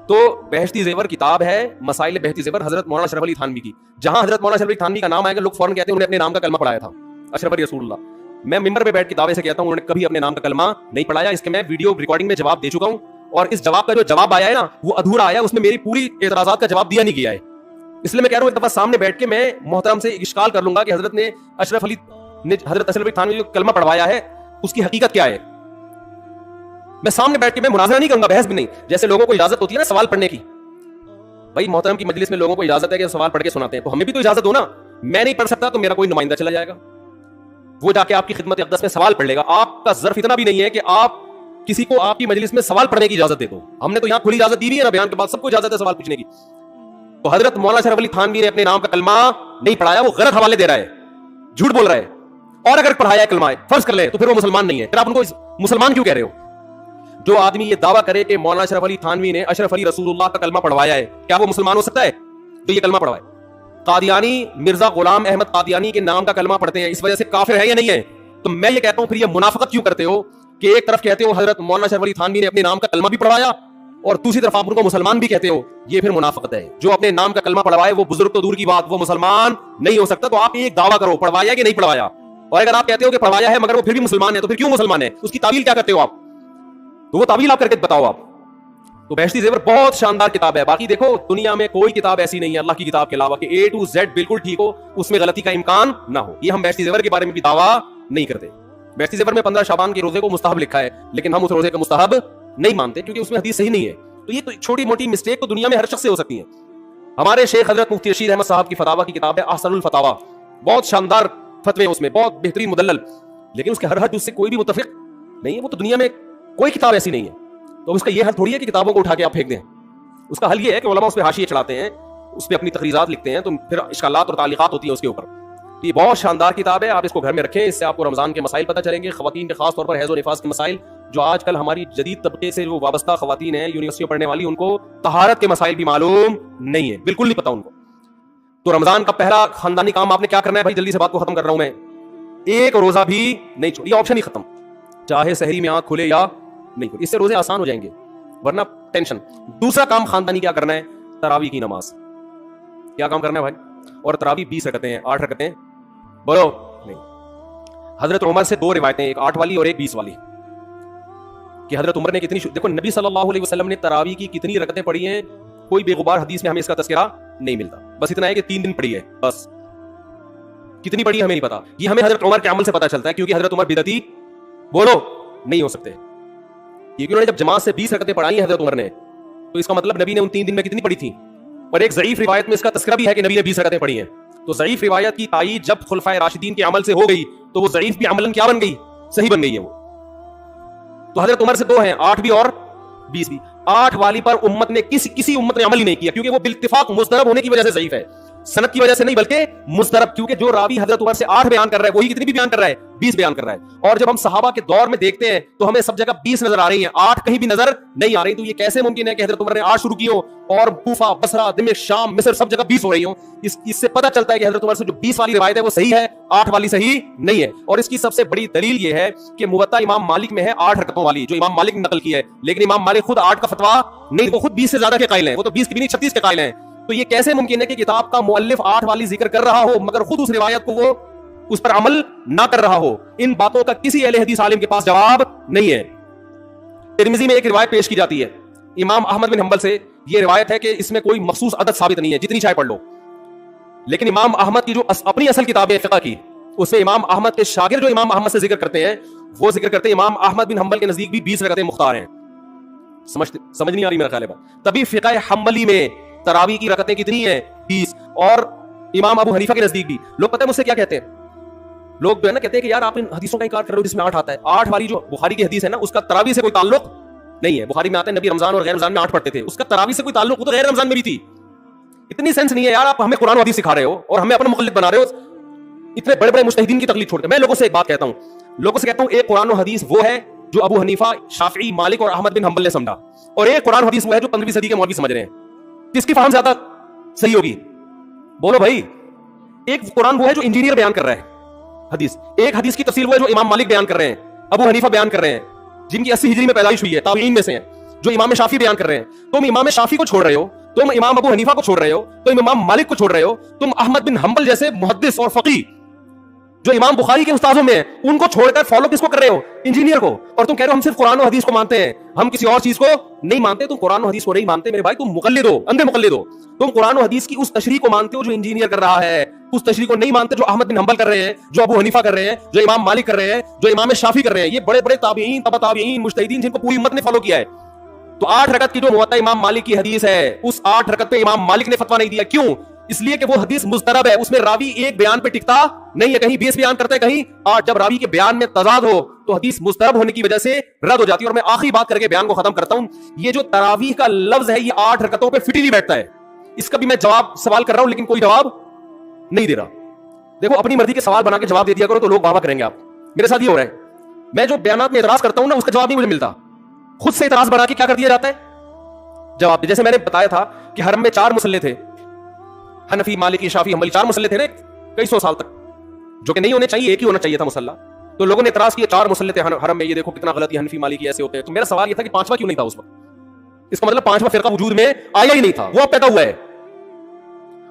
تو بہشتی زیور کتاب ہے, مسائل بہشتی زیور, حضرت مولانا اشرف علی تھانوی کی. جہاں حضرت مولانا اشرف علی تھانوی کا نام آئے گا لوگ فوراً کہتے ہیں انہوں نے اپنے نام کا کلمہ پڑھایا تھا, اشرف علی رسول اللہ. میں ممبر پہ بیٹھ کے دعوے سے کہتا ہوں انہوں نے کبھی اپنے نام کا کلمہ نہیں پڑھایا. اس کے میں ویڈیو ریکارڈنگ میں جواب دے چکا ہوں, اور اس جواب کا جو جواب آیا ہے نا وہ ادھورا آیا, اس میں میری پوری اعتراضات کا جواب دیا نہیں گیا ہے. اس لیے میں کہہ رہا ہوں ایک دفعہ سامنے بیٹھ کے میں محترم سے اشکال کر لوں گا کہ حضرت اشرف علی تھانوی جو کلمہ پڑھوایا ہے اس کی حقیقت کیا ہے. میں سامنے بیٹھ کے میں مناظرہ نہیں کروں گا, بحث بھی نہیں. جیسے لوگوں کو اجازت ہوتی ہے نا سوال پڑھنے کی, بھائی محترم کی مجلس میں لوگوں کو اجازت ہے کہ سوال پڑھ کے سناتے ہیں, تو ہمیں بھی تو اجازت ہو نا. میں نہیں پڑھ سکتا تو میرا کوئی نمائندہ چلا جائے گا, وہ جا کے آپ کی خدمت اقدس میں سوال پڑھ لے گا. آپ کا ظرف اتنا بھی نہیں ہے کہ آپ کسی کو آپ کی مجلس میں سوال پڑھنے کی اجازت دے دو. ہم نے تو یہاں کھلی اجازت دی ہوئی ہے نا, بیان کے بعد سب کو اجازت ہے سوال پوچھنے کی. تو حضرت مولانا اشرف علی تھانوی نے اپنے نام کا کلمہ نہیں پڑھایا, وہ غلط حوالے دے رہا ہے, جھوٹ بول رہا ہے. اور اگر پڑھایا ہے کلمہ فرض کر لیں تو پھر وہ مسلمان نہیں ہے, پھر آپ ان کو مسلمان کیوں کہہ رہے ہو؟ جو آدمی یہ دعویٰ کرے کہ مولانا اشرف علی تھانوی نے اشرف علی رسول اللہ کا کلمہ پڑھوایا ہے, کیا وہ مسلمان ہو سکتا ہے؟ تو یہ کلمہ پڑھوائے. قادیانی مرزا غلام احمد قادیانی کے نام کا کلمہ پڑھتے ہیں, اس وجہ سے کافر ہے یا نہیں ہے؟ تو میں یہ کہتا ہوں پھر یہ منافقت کیوں کرتے ہو کہ ایک طرف کہتے ہو حضرت مولانا اشرف علی تھانوی نے اپنے نام کا کلمہ بھی پڑھوایا, اور دوسری طرف آپ ان کو مسلمان بھی کہتے ہو. یہ پھر منافقت ہے. جو اپنے نام کا کلمہ پڑھوائے وہ بزرگ تو دور کی بات, وہ مسلمان نہیں ہو سکتا. تو آپ ایک دعویٰ کرو پڑھوایا کہ نہیں پڑھوایا, اور اگر آپ کہتے ہو کہ پڑھوایا ہے مگر وہ پھر بھی مسلمان ہے, تو پھر کیوں مسلمان ہے, اس کی تعویل کیا کرتے ہو آپ؟ تو وہ تعویل آپ کر کے بتاؤ آپ. تو بہشتی زیور بہت شاندار کتاب ہے. باقی دیکھو دنیا میں کوئی کتاب ایسی نہیں ہے اللہ کی کتاب کے علاوہ کہ A to Z بالکل ٹھیک ہو, اس میں غلطی کا امکان نہ ہو. یہ ہم بہشتی زیور کے بارے میں بھی دعویٰ نہیں کرتے. بہشتی زیور میں 15 شعبان کے روزے کو مستحب لکھا ہے, لیکن ہم اس روزے کا مستحب نہیں مانتے کیونکہ اس میں حدیث صحیح نہیں ہے. تو یہ تو چھوٹی موٹی مسٹیک تو دنیا میں ہر شخص سے ہو سکتی ہے. ہمارے شیخ حضرت مفتی رشید احمد صاحب کی فتاوا کی کتاب ہے احسن الفتاوا, بہت شاندار فتوے ہیں اس میں, بہت بہترین مدلل, لیکن اس کے ہر حد اس سے کوئی بھی متفق نہیں ہے. وہ تو دنیا میں کوئی کتاب ایسی نہیں ہے. تو اس کا یہ حل تھوڑی ہے کہ کتابوں کو اٹھا کے آپ پھینک دیں. اس کا حل یہ ہے کہ علماء اس پہ حاشیے چڑھاتے ہیں, اس پہ اپنی تقریرات لکھتے ہیں, تو پھر اشکالات اور تعلیقات ہوتی ہیں اس کے اوپر. یہ بہت شاندار کتاب ہے, آپ اس کو گھر میں رکھیں, اس سے آپ کو رمضان کے مسائل پتہ چلیں گے, خواتین کے خاص طور پر حیض و نفاس کے مسائل, جو آج کل ہماری جدید طبقے سے جو وابستہ خواتین ہیں یونیورسٹیوں پڑھنے والی, ان کو طہارت کے مسائل بھی معلوم نہیں ہے, بالکل نہیں پتا ان کو. تو رمضان کا پہلا خاندانی کام آپ نے کیا کرنا ہے بھائی, جلدی سے بات کو ختم کر رہا ہوں میں, ایک روزہ بھی نہیں چھوڑ, یہ آپشن ہی ختم, چاہے سحری میں آنکھ کھلے یا نہیں کھلے, اس سے روزے آسان ہو جائیں گے ورنہ ٹینشن. دوسرا کام خاندانی کیا کرنا ہے, تراویح کی نماز. کیا کام کرنا ہے بھائی؟ اور تراویح 20 رکعتیں ہیں, 8 رکعتیں بولو نہیں. حضرت عمر سے 2 روایتیں, ایک 8 والی اور ایک 20 والی, کہ حضرت عمر نے کتنی, دیکھو نبی صلی اللہ علیہ وسلم نے تراویح کی کتنی رکعتیں پڑھی ہیں, کوئی بے غبار حدیث میں ہمیں اس کا تذکرہ نہیں ملتا. بس اتنا ہے کہ 3 دن پڑھی ہے, بس کتنی پڑھی ہمیں نہیں پتا. یہ ہمیں حضرت عمر کے عمل سے پتا چلتا ہے, کیونکہ حضرت عمر بدعتی بولو نہیں ہو سکتے. کیونکہ انہوں نے جب جماعت سے 20 رکعتیں پڑھائی حضرت عمر نے, تو اس کا مطلب نبی نے ان 3 دن میں کتنی پڑھی تھی. اور ایک ضعیف روایت میں اس کا تذکرہ بھی ہے کہ نبی نے 20 رکعتیں پڑھی ہیں. تو ضعیف روایت کی تائید جب خلفائے راشدین کے عمل سے ہو گئی تو وہ ضعیف بھی عملاً کیا بن گئی, صحیح بن گئی ہے وہ. تو حضرت عمر سے 2 ہیں, 8 بھی اور 20 بھی. 8 والی پر امت نے کسی امت نے عمل ہی نہیں کیا, کیونکہ وہ بالاتفاق مضطرب ہونے کی وجہ سے ضعیف ہے, سند کی وجہ سے نہیں بلکہ مضطرب, کیونکہ جو راوی حضرت عمر سے 8 بیان کر رہا ہے وہی کتنی بھی بیان کر رہا ہے, 20 بیان کر رہا ہے. اور جب ہم صحابہ کے دور میں دیکھتے ہیں تو ہمیں سب جگہ 20 نظر آ رہی ہیں, 8 کہیں بھی نظر نہیں آ رہی. تو یہ کیسے ممکن ہے کہ حضرت عمر نے 8 شروع کی ہو اور کوفہ, بصرہ, دمشق, شام, مصر سب جگہ 20 ہو رہی ہوں. اس سے پتہ چلتا ہے کہ حضرت عمر سے جو 20 والی روایت ہے وہ صحیح ہے, 8 والی صحیح نہیں ہے. اور اس کی سب سے بڑی دلیل یہ ہے کہ موطا امام مالک میں ہے 8 رکعتوں والی, جو امام مالک نے نقل کی ہے, لیکن امام مالک خود 8 کا فتویٰ نہیں, وہ خود 20 سے زیادہ کے قائل ہیں, وہ تو 20 کی بھی نہیں 36 کے قائل ہیں. تو یہ کیسے ممکن ہے کہ کتاب کا مؤلف 8 والی ذکر کر رہا ہو مگر خود اس روایت کو وہ اس پر عمل نہ کر رہا ہو. ان باتوں کا کسی اہل حدیث عالم کے پاس جواب نہیں ہے. ترمذی میں ایک روایت پیش کی جاتی ہے امام احمد بن حنبل سے. یہ روایت ہے کہ اس میں کوئی مخصوص عدد ثابت نہیں ہے, جتنی چاہے پڑھ لو. لیکن امام احمد کی جو اپنی اصل کتاب ہے فقہ کی, اس سے امام احمد کے شاگرد جو امام احمد سے ذکر کرتے ہیں, وہ ذکر کرتے ہیں امام احمد بن حنبل کے نزدیک بھی 20 رکعتیں مختار ہیں. سمجھ نہیں آ رہی میرا خیال ہے بات. تبھی فقہ حنبلی میں تراویح کی رکعتیں کتنی ہیں؟ 20. اور امام ابو حنیفہ کے نزدیک بھی لوگ پتہ ہے مجھ سے کیا کہتے ہیں, لوگ جو ہے نا کہتے ہیں کہ یار آپ ان حدیثوں کا انکار کر رہے ہو جس میں 8 آتا ہے. 8 والی جو بخاری کی حدیث ہے نا, اس کا تراویح سے کوئی تعلق نہیں ہے. بخاری میں آتا ہے نبی رمضان اور غیر رمضان میں 8 پڑھتے تھے, اس کا تراویح سے کوئی تعلق, وہ تو غیر رمضان میں بھی تھی. اتنی سینس نہیں ہے یار, آپ ہمیں قرآن و حدیث سکھا رہے ہو اور ہمیں اپنا مقلد بنا رہے ہو اتنے بڑے بڑے مجتہدین کی تقلید چھوڑ کے. میں لوگوں سے ایک بات کہتا ہوں, لوگوں سے کہتا ہوں ایک قرآن و حدیث وہ ہے جو ابو حنیفہ, شافعی, مالک اور احمد بن حنبل نے سمجھا, اور ایک قرآن و حدیث وہ ہے جو 15ویں صدی کے مولوی سمجھ رہے ہیں. کس کی فہم زیادہ صحیح ہوگی؟ بولو بھائی. ایک قرآن وہ ہے جو انجینئر بیان کر رہا ہے حدیث, ایک حدیث کی تفسیر وہ ہے جو امام مالک بیان کر رہے ہیں, ابو حنیفہ بیان کر رہے ہیں, جن کی 80 ہجری میں پیدائش ہوئی ہے, تابعین میں سے ہیں, جو امام شافعی بیان کر رہے ہیں. تم امام شافعی کو چھوڑ رہے ہو, تم امام ابو حنیفہ کو چھوڑ رہے ہو, تم امام مالک کو چھوڑ رہے ہو, تم احمد بن حنبل جیسے محدث اور فقیہ جو امام بخاری کے استاذوں میں ہیں ان کو چھوڑ کر فالو کس کو کر رہے ہو؟ انجینئر کو. اور تم کہہ رہے ہو ہم صرف قرآن و حدیث کو مانتے ہیں, ہم کسی اور چیز کو نہیں مانتے. تم قرآن و حدیث کو نہیں مانتے میرے بھائی, تم مقلد ہو, اندھے مقلد ہو. تم قرآن و حدیث کی اس تشریح کو مانتے ہو جو انجینئر کر رہا ہے, اس تشریح کو نہیں مانتے جو احمد بن حنبل کر رہے ہیں, جو ابو حنیفہ کر رہے ہیں, جو امام مالک کر رہے ہیں, جو امام شافعی کر رہے ہیں. یہ بڑے بڑے تابعین, تبع تابعین, مجتہدین جن کو پوری امت نے فالو کیا ہے. تو 8 رکعت کی جو موطا امام مالک کی حدیث ہے, اس 8 رکعت پہ امام مالک نے فتویٰ نہیں دیا. کیوں؟ اس لیے کہ وہ حدیث مضطرب ہے, اس میں راوی ایک بیان پہ ٹکتا نہیں ہے, کہیں 20 بیان کرتا ہے, کہیں 8. جب راوی کے بیان میں تضاد ہو تو حدیث مضطرب ہونے کی وجہ سے رد ہو جاتی ہے. اور میں آخری بات کر کے بیان کو ختم کرتا ہوں, یہ جو تراویح کا لفظ ہے یہ 8 رکعتوں پہ فٹ ہی نہیں بیٹھتا ہے. اس کا بھی میں جواب سوال کر رہا ہوں لیکن کوئی جواب نہیں دے رہا. دیکھو اپنی مرضی کے سوال بنا کے جواب دے دیا کرو تو لوگ واہ واہ کریں گے. آپ میرے ساتھ یہ ہو رہا ہے, میں جو بیانات میں اعتراض کرتا ہوں نا اس کا جواب نہیں مجھے ملتا, خود سے اعتراض بنا کے کیا کر دیا جاتا ہے, جواب. جیسے میں نے بتایا تھا کہ حرم میں 4 مصلے تھے, حنفی, مالکی, شافعی, حنبلی, 4 مصلے تھے نا کئی سو سال تک, جو کہ نہیں ہونے چاہیے, ایک ہی ہونا چاہیے تھا مصلی. تو لوگوں نے اعتراض کیا 4 مصلے تھے حرم میں, یہ دیکھو کتنا غلط ہے, حنفی مالکی ایسے ہوتے ہیں. تو میرا سوال یہ تھا کہ 5واں کیوں نہیں تھا اس وقت؟ اس کا مطلب 5واں فرقہ وجود میں آیا ہی نہیں تھا, وہ اب پیدا ہوا ہے.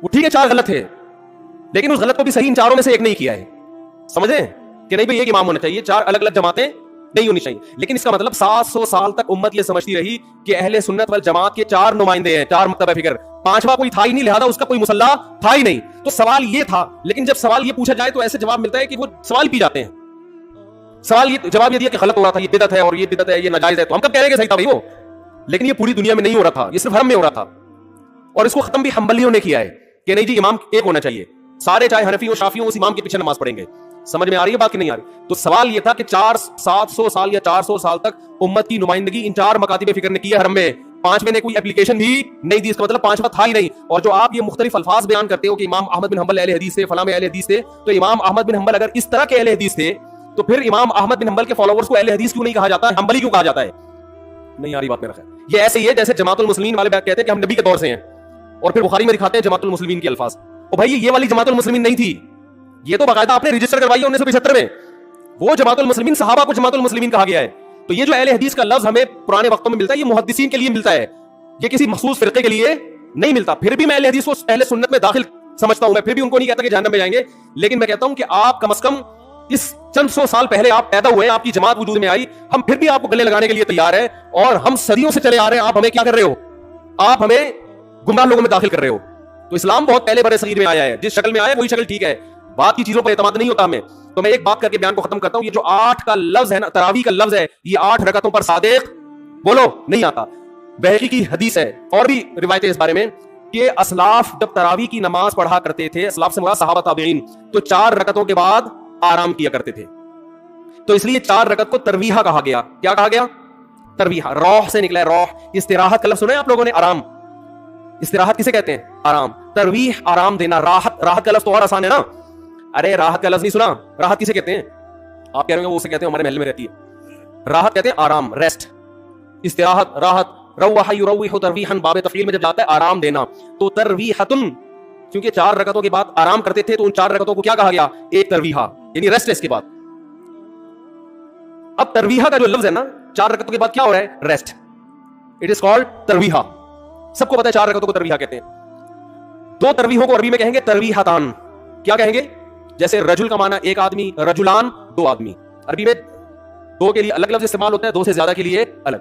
وہ ٹھیک ہے 4 غلط ہے, لیکن اس غلط کو بھی صحیح ان 4 میں سے ایک نہیں کیا ہے. سمجھیں کہ نہیں بھائی ایک امام ہونا چاہیے, 4 الگ الگ جماعتیں نہیں ہونی چاہیے. لیکن اس کا مطلب 700 سال تک امت یہ سمجھتی رہی کہ اہل سنت والجماعت کے 4 نمائندے ہیں, 4 مکتب فکر, 5واں کوئی تھا ہی نہیں, لہذا اس کا کوئی مصلی تھا ہی نہیں. تو سوال یہ تھا, لیکن جب سوال یہ پوچھا جائے تو ایسے جواب ملتا ہے کہ وہ سوال پی جاتے ہیں. سوال یہ جواب یہ دیا کہ غلط ہو رہا تھا, یہ بدعت ہے, اور یہ بدعت ہے, یہ ناجائز ہے. تو ہم کب کہہ رہے ہیں کہ صحیح تھا بھائی وہ, لیکن یہ پوری دنیا میں نہیں ہو رہا تھا, یہ صرف حرم میں ہو رہا تھا. اور اس کو ختم بھی حنبلیوں نے کیا ہے کہ نہیں جی امام ایک ہونا چاہیے, سارے چاہے حنفی ہو شافعی ہو اس امام کے پیچھے نماز پڑھیں گے. سمجھ میں آ رہی ہے بات کہ نہیں آ رہی؟ تو سوال یہ تھا کہ 700 سال یا 400 سال تک امت کی نمائندگی ان 4 مکاتب فکر نے کی ہے حرم میں, 5ویں نے کوئی اپلیکیشن بھی نہیں دی. اس کا مطلب 5واں تھا ہی نہیں. اور جو آپ یہ مختلف الفاظ بیان کرتے ہو کہ امام احمد بن حنبل اہل حدیث تھے, فلاں میں اہل حدیث تھے, تو امام احمد بن حنبل اگر اس طرح کے اہل حدیث تھے تو پھر امام احمد بن حنبل کے فالوورز کو اہل حدیث کیوں نہیں کہا جاتا ہے, حنبلی کیوں کہا جاتا ہے؟ نہیں آ رہی بات میرا خیال. یہ ایسے ہی ہے جیسے جماعت المسلمین والے کہتے ہیں کہ ہم نبی کے دور سے ہیں, اور پھر بخاری میں دکھاتے ہیں جماعت المسلمین کے الفاظ. او بھائی یہ والی جماعت المسلمین نہیں تھی, یہ تو باقاعدہ آپ نے رجسٹر کروائی ہے 1975 میں. وہ جماعت المسلمین, صحابہ کو جماعت المسلمین کہا گیا ہے. تو یہ جو اہل حدیث کا لفظ ہمیں پرانے وقتوں میں ملتا ہے, یہ محدثین کے لیے ملتا ہے, یہ کسی مخصوص فرقے کے لیے نہیں ملتا. پھر بھی میں اہل حدیث کو اہل سنت میں داخل سمجھتا ہوں, میں پھر بھی ان کو نہیں کہتا کہ جہنم میں جائیں گے, لیکن میں کہتا ہوں کہ آپ کم از کم اس چند سو سال پہلے آپ پیدا ہوئے, آپ کی جماعت وجود میں آئی, ہم پھر بھی آپ کو گلے لگانے کے لیے تیار ہیں, اور ہم صدیوں سے چلے آ رہے ہیں. آپ ہمیں کیا کر رہے ہو؟ آپ ہمیں گمراہ لوگوں میں داخل کر رہے ہو. تو اسلام بہت پہلے برے صغیر میں آیا ہے, جس شکل میں آیا وہی شکل ٹھیک ہے, بات کی چیزوں پر اعتماد نہیں ہوتا ہمیں. تو میں ایک بات کر کے بیان کو ختم کرتا ہوں, یہ جو 8 کا لفظ ہے نا, تراویح کا لفظ ہے, یہ 8 رکعتوں پر صادق بولو نہیں آتا. بہقی کی حدیث ہے, اور بھی روایتیں اس بارے میں, کہ اسلاف جب تراویح کی نماز پڑھا کرتے تھے, اسلاف سے مراد صحابہ تابعین, تو 4 رکعتوں کے بعد آرام کیا کرتے تھے. تو اس لیے 4 رکعت کو ترویحہ کہا گیا. کیا کہا گیا؟ ترویحہ. روح سے نکلا ہے, روح. استراحت کا لفظ سنا ہے آپ لوگوں نے؟ آرام. استراحت کسے کہتے ہیں؟ آرام. ترویح آرام دینا. راحت, راحت کا لفظ تو اور آسان ہے نا. ارے راحت کا لفظ نہیں سنا؟ راحت کسے کہتے ہیں؟ آپ کہہ رہے ہیں وہ اسے کہتے ہیں ہمارے محل میں رہتی ہے. راحت کہتے ہیں آرام, ریسٹ. استراحت, راحت. روح یروح ترویحا, باب تفعیل میں جب جاتا ہے آرام دینا, تو ترویحتن, کیونکہ 4 رکعتوں کے بعد آرام کرتے تھے, تو ان 4 رکعتوں کو کیا کہا گیا؟ ایک ترویحہ, یعنی ریسٹ ہے اس کے بعد. اب ترویحہ کا جو لفظ ہے نا, 4 رکعتوں کے بعد کیا ہو رہا ہے؟ ریسٹ. اٹ از کالڈ ترویحہ. سب کو پتا ہے 4 رکعتوں کو ترویحہ کہتے ہیں. 2 ترویحوں کو عربی میں کہیں گے ترویحتان. کیا کہیں گے؟ جیسے رجل کا معنی ایک آدمی، رجلان دو آدمی، عربی میں دو کے لیے الگ لفظ استعمال ہوتا ہے، دو سے زیادہ کے لیے الگ.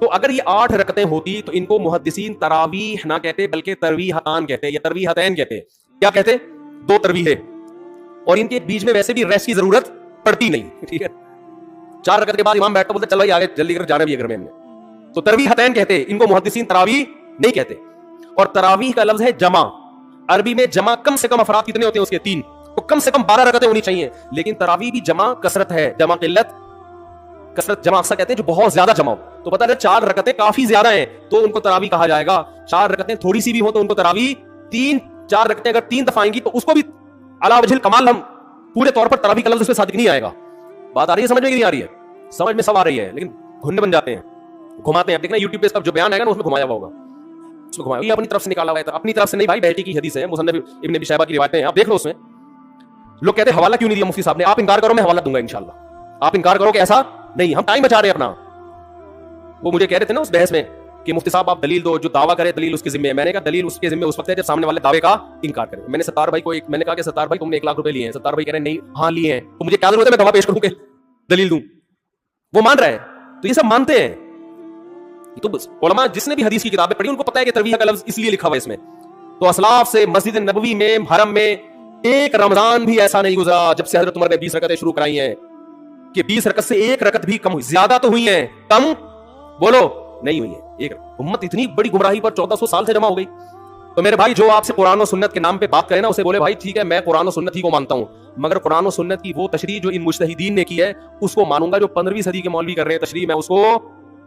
تو اگر یہ 8 رکعتیں ہوتی تو ان کو محدثین تراویح نہ کہتے بلکہ ترویحتان کہتے یا ترویحتین کہتے. کیا کہتے؟ 2 ترویحیں. اور ان کے بیچ میں ویسے بھی ریسٹ کی ضرورت پڑتی نہیں. ٹھیک ہے، 4 رکعت کے بعد امام بیٹھتا بولتا چل بھائی آگے جلدی کر جانا بھی ہے گھر میں ہم نے. تو ترویحتین کہتے، ان کو محدثین تراویح نہیں کہتے. اور تراویح کا لفظ ہے جمع. عربی میں جمع کم سے کم افراد کتنے ہوتے ہیں اس کے 3، تو کم سے کم 12 رکعتیں ہونی چاہیے. لیکن تراویح بھی جمع کثرت ہے، جمع قلت کثرت. جمع اکثر کہتے ہیں جو بہت زیادہ جمع ہو. تو پتہ ہے 4 رکعتیں کافی زیادہ ہیں تو ان کو تراویح کہا جائے گا. 4 رکعتیں تھوڑی سی بھی ہو تو ان کو تراویح. 4 رکعتیں اگر 3 دفعہ آئیں گی تو اس کو بھی علی وجہ الکمال ہم پورے طور پر تراویح کا لفظ اس میں صادق نہیں آئے گا. بات آ رہی ہے سمجھ میں کہ نہیں آ رہی ہے؟ سمجھ میں سب آ رہی ہے لیکن گھنڈے بن جاتے ہیں، گھماتے ہیں. دیکھنا یوٹیوب پہ اس کا جو بیان آئے گا نا اس میں گھمایا ہوا ہوگا، اس میں گھمایا. یہ اپنی طرف سے نکالا ہوا ہے، اپنی طرف سے نہیں بھائی، بیٹی کی حدیث ہے، مصنف ابن ابی شیبہ کی روایتیں ہیں، آپ دیکھ لو. اس میں لوگ کہتے ہیں حوالہ کیوں نہیں دیا مفتی صاحب نے. آپ انکار کرو میں حوالہ دوں گا انشاءاللہ. آپ انکار کرو کہ ایسا نہیں، ہم ٹائم بچا رہے ہیں اپنا. وہ مجھے کہہ رہے تھے نا اس بحث میں کہ مفتی صاحب آپ دلیل دو، جو دعویٰ کرے دلیل اس کے ذمہ ہے. میں نے کہا دلیل اس کے ذمہ اس وقت ہے جب سامنے والے دعوے کا انکار کرے. میں نے ستار بھائی کو میں نے کہا کہ ستار بھائی تم نے 1 لاکھ روپے لیے ہیں. ستار بھائی کہہ رہے ہیں نہیں، ہاں لیے ہیں. تو مجھے کیا ضرورت ہے میں گواہ پیش کروں کہ دلیل دوں؟ وہ مان رہا ہے. تو یہ سب مانتے ہیں. تو علماء جس نے بھی حدیث کی کتابیں پڑھی ان کو پتہ ہے کہ ترویح کا لفظ اس لیے لکھا ہوا ہے اس میں. تو اسلاف سے مسجد نبوی میں حرم میں ایک رمضان بھی ایسا نہیں گزرا جب سے حضرت عمر نے 20 رکعتیں شروع کرائی ہیں کہ 20 رکعت سے 1 رکعت بھی کم ہوئی. زیادہ تو ہوئی ہیں، کم بولو نہیں ہوئی ہے. ایک امت اتنی بڑی گمراہی پر 1400 سال سے جمع ہو گئی. تو میرے بھائی جو آپ سے قرآن و سنت کے نام پہ بات کرے نا اسے بولے بھائی ٹھیک ہے میں قرآن و سنت ہی کو مانتا ہوں، مگر قرآن و سنت کی وہ تشریح جو ان مجتہدین نے کی ہے اس کو مانوں گا. جو 15ویں صدی کے مولوی کر رہے ہیں تشریح میں اس کو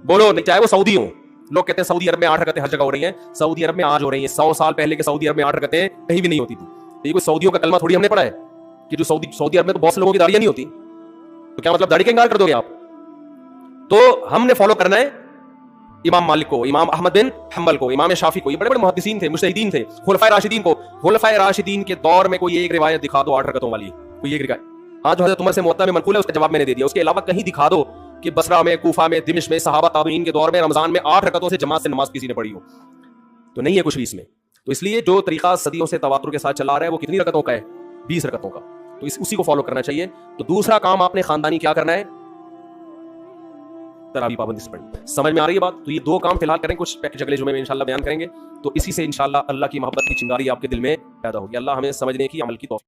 بولو نہیں، چاہے وہ سعودی ہوں. لوگ کہتے ہیں سعودی عرب میں 8 رکعتیں ہر جگہ ہو رہی ہیں. سعودی عرب میں آج ہو رہی ہیں. 100 سال پہلے کے سعودی عرب میں 8 رکعتیں کہیں بھی نہیں ہوتی تھی. یہ کوئی سعودیوں کا کلمہ تھوڑی ہم نے پڑھا ہے کہ جو سعودی عرب میں تو بہت سے لوگوں کی داڑیاں نہیں ہوتی. تو کیا مطلب داڑھی کا انکار کر دو گے آپ؟ تو ہم نے فالو کرنا ہے امام مالک کو، امام احمد بن حنبل کو، امام شافعی کو. یہ بڑے بڑے محدثین تھے، مجتہدین تھے. خلفائے راشدین کو، خلفائے راشدین کے دور میں کوئی ایک روایت دکھا دو 8 رکعتوں والی، کوئی ایک روایت. ہاں جو حضرت عمر سے موطا میں منقول ہے اس کا جواب میں نے دے دیا. اس کے علاوہ کہیں دکھا دو کہ بصرہ میں، کوفہ میں، دمشق میں، صحابہ تابعین کے دور میں رمضان میں 8 رکعتوں سے جماعت سے نماز کسی نے پڑھی ہو. تو نہیں ہے کچھ بھی اس میں. تو اس لیے جو طریقہ صدیوں سے تواتر کے ساتھ چلا رہا ہے وہ کتنی رکعتوں کا ہے؟ 20 رکعتوں کا. تو اسی کو فالو کرنا چاہیے. تو دوسرا کام آپ نے خاندانی کیا کرنا ہے؟ تراویح پابندی سے پڑھنی. سمجھ میں آ رہی ہے بات؟ تو یہ 2 کام فی الحال کریں، کچھ پیکج اگلے جمعے میں انشاءاللہ بیان کریں گے. تو اسی سے انشاءاللہ اللہ کی محبت کی چنگاری آپ کے دل میں پیدا ہوگی. اللہ ہمیں سمجھنے کی، عمل کی توفیق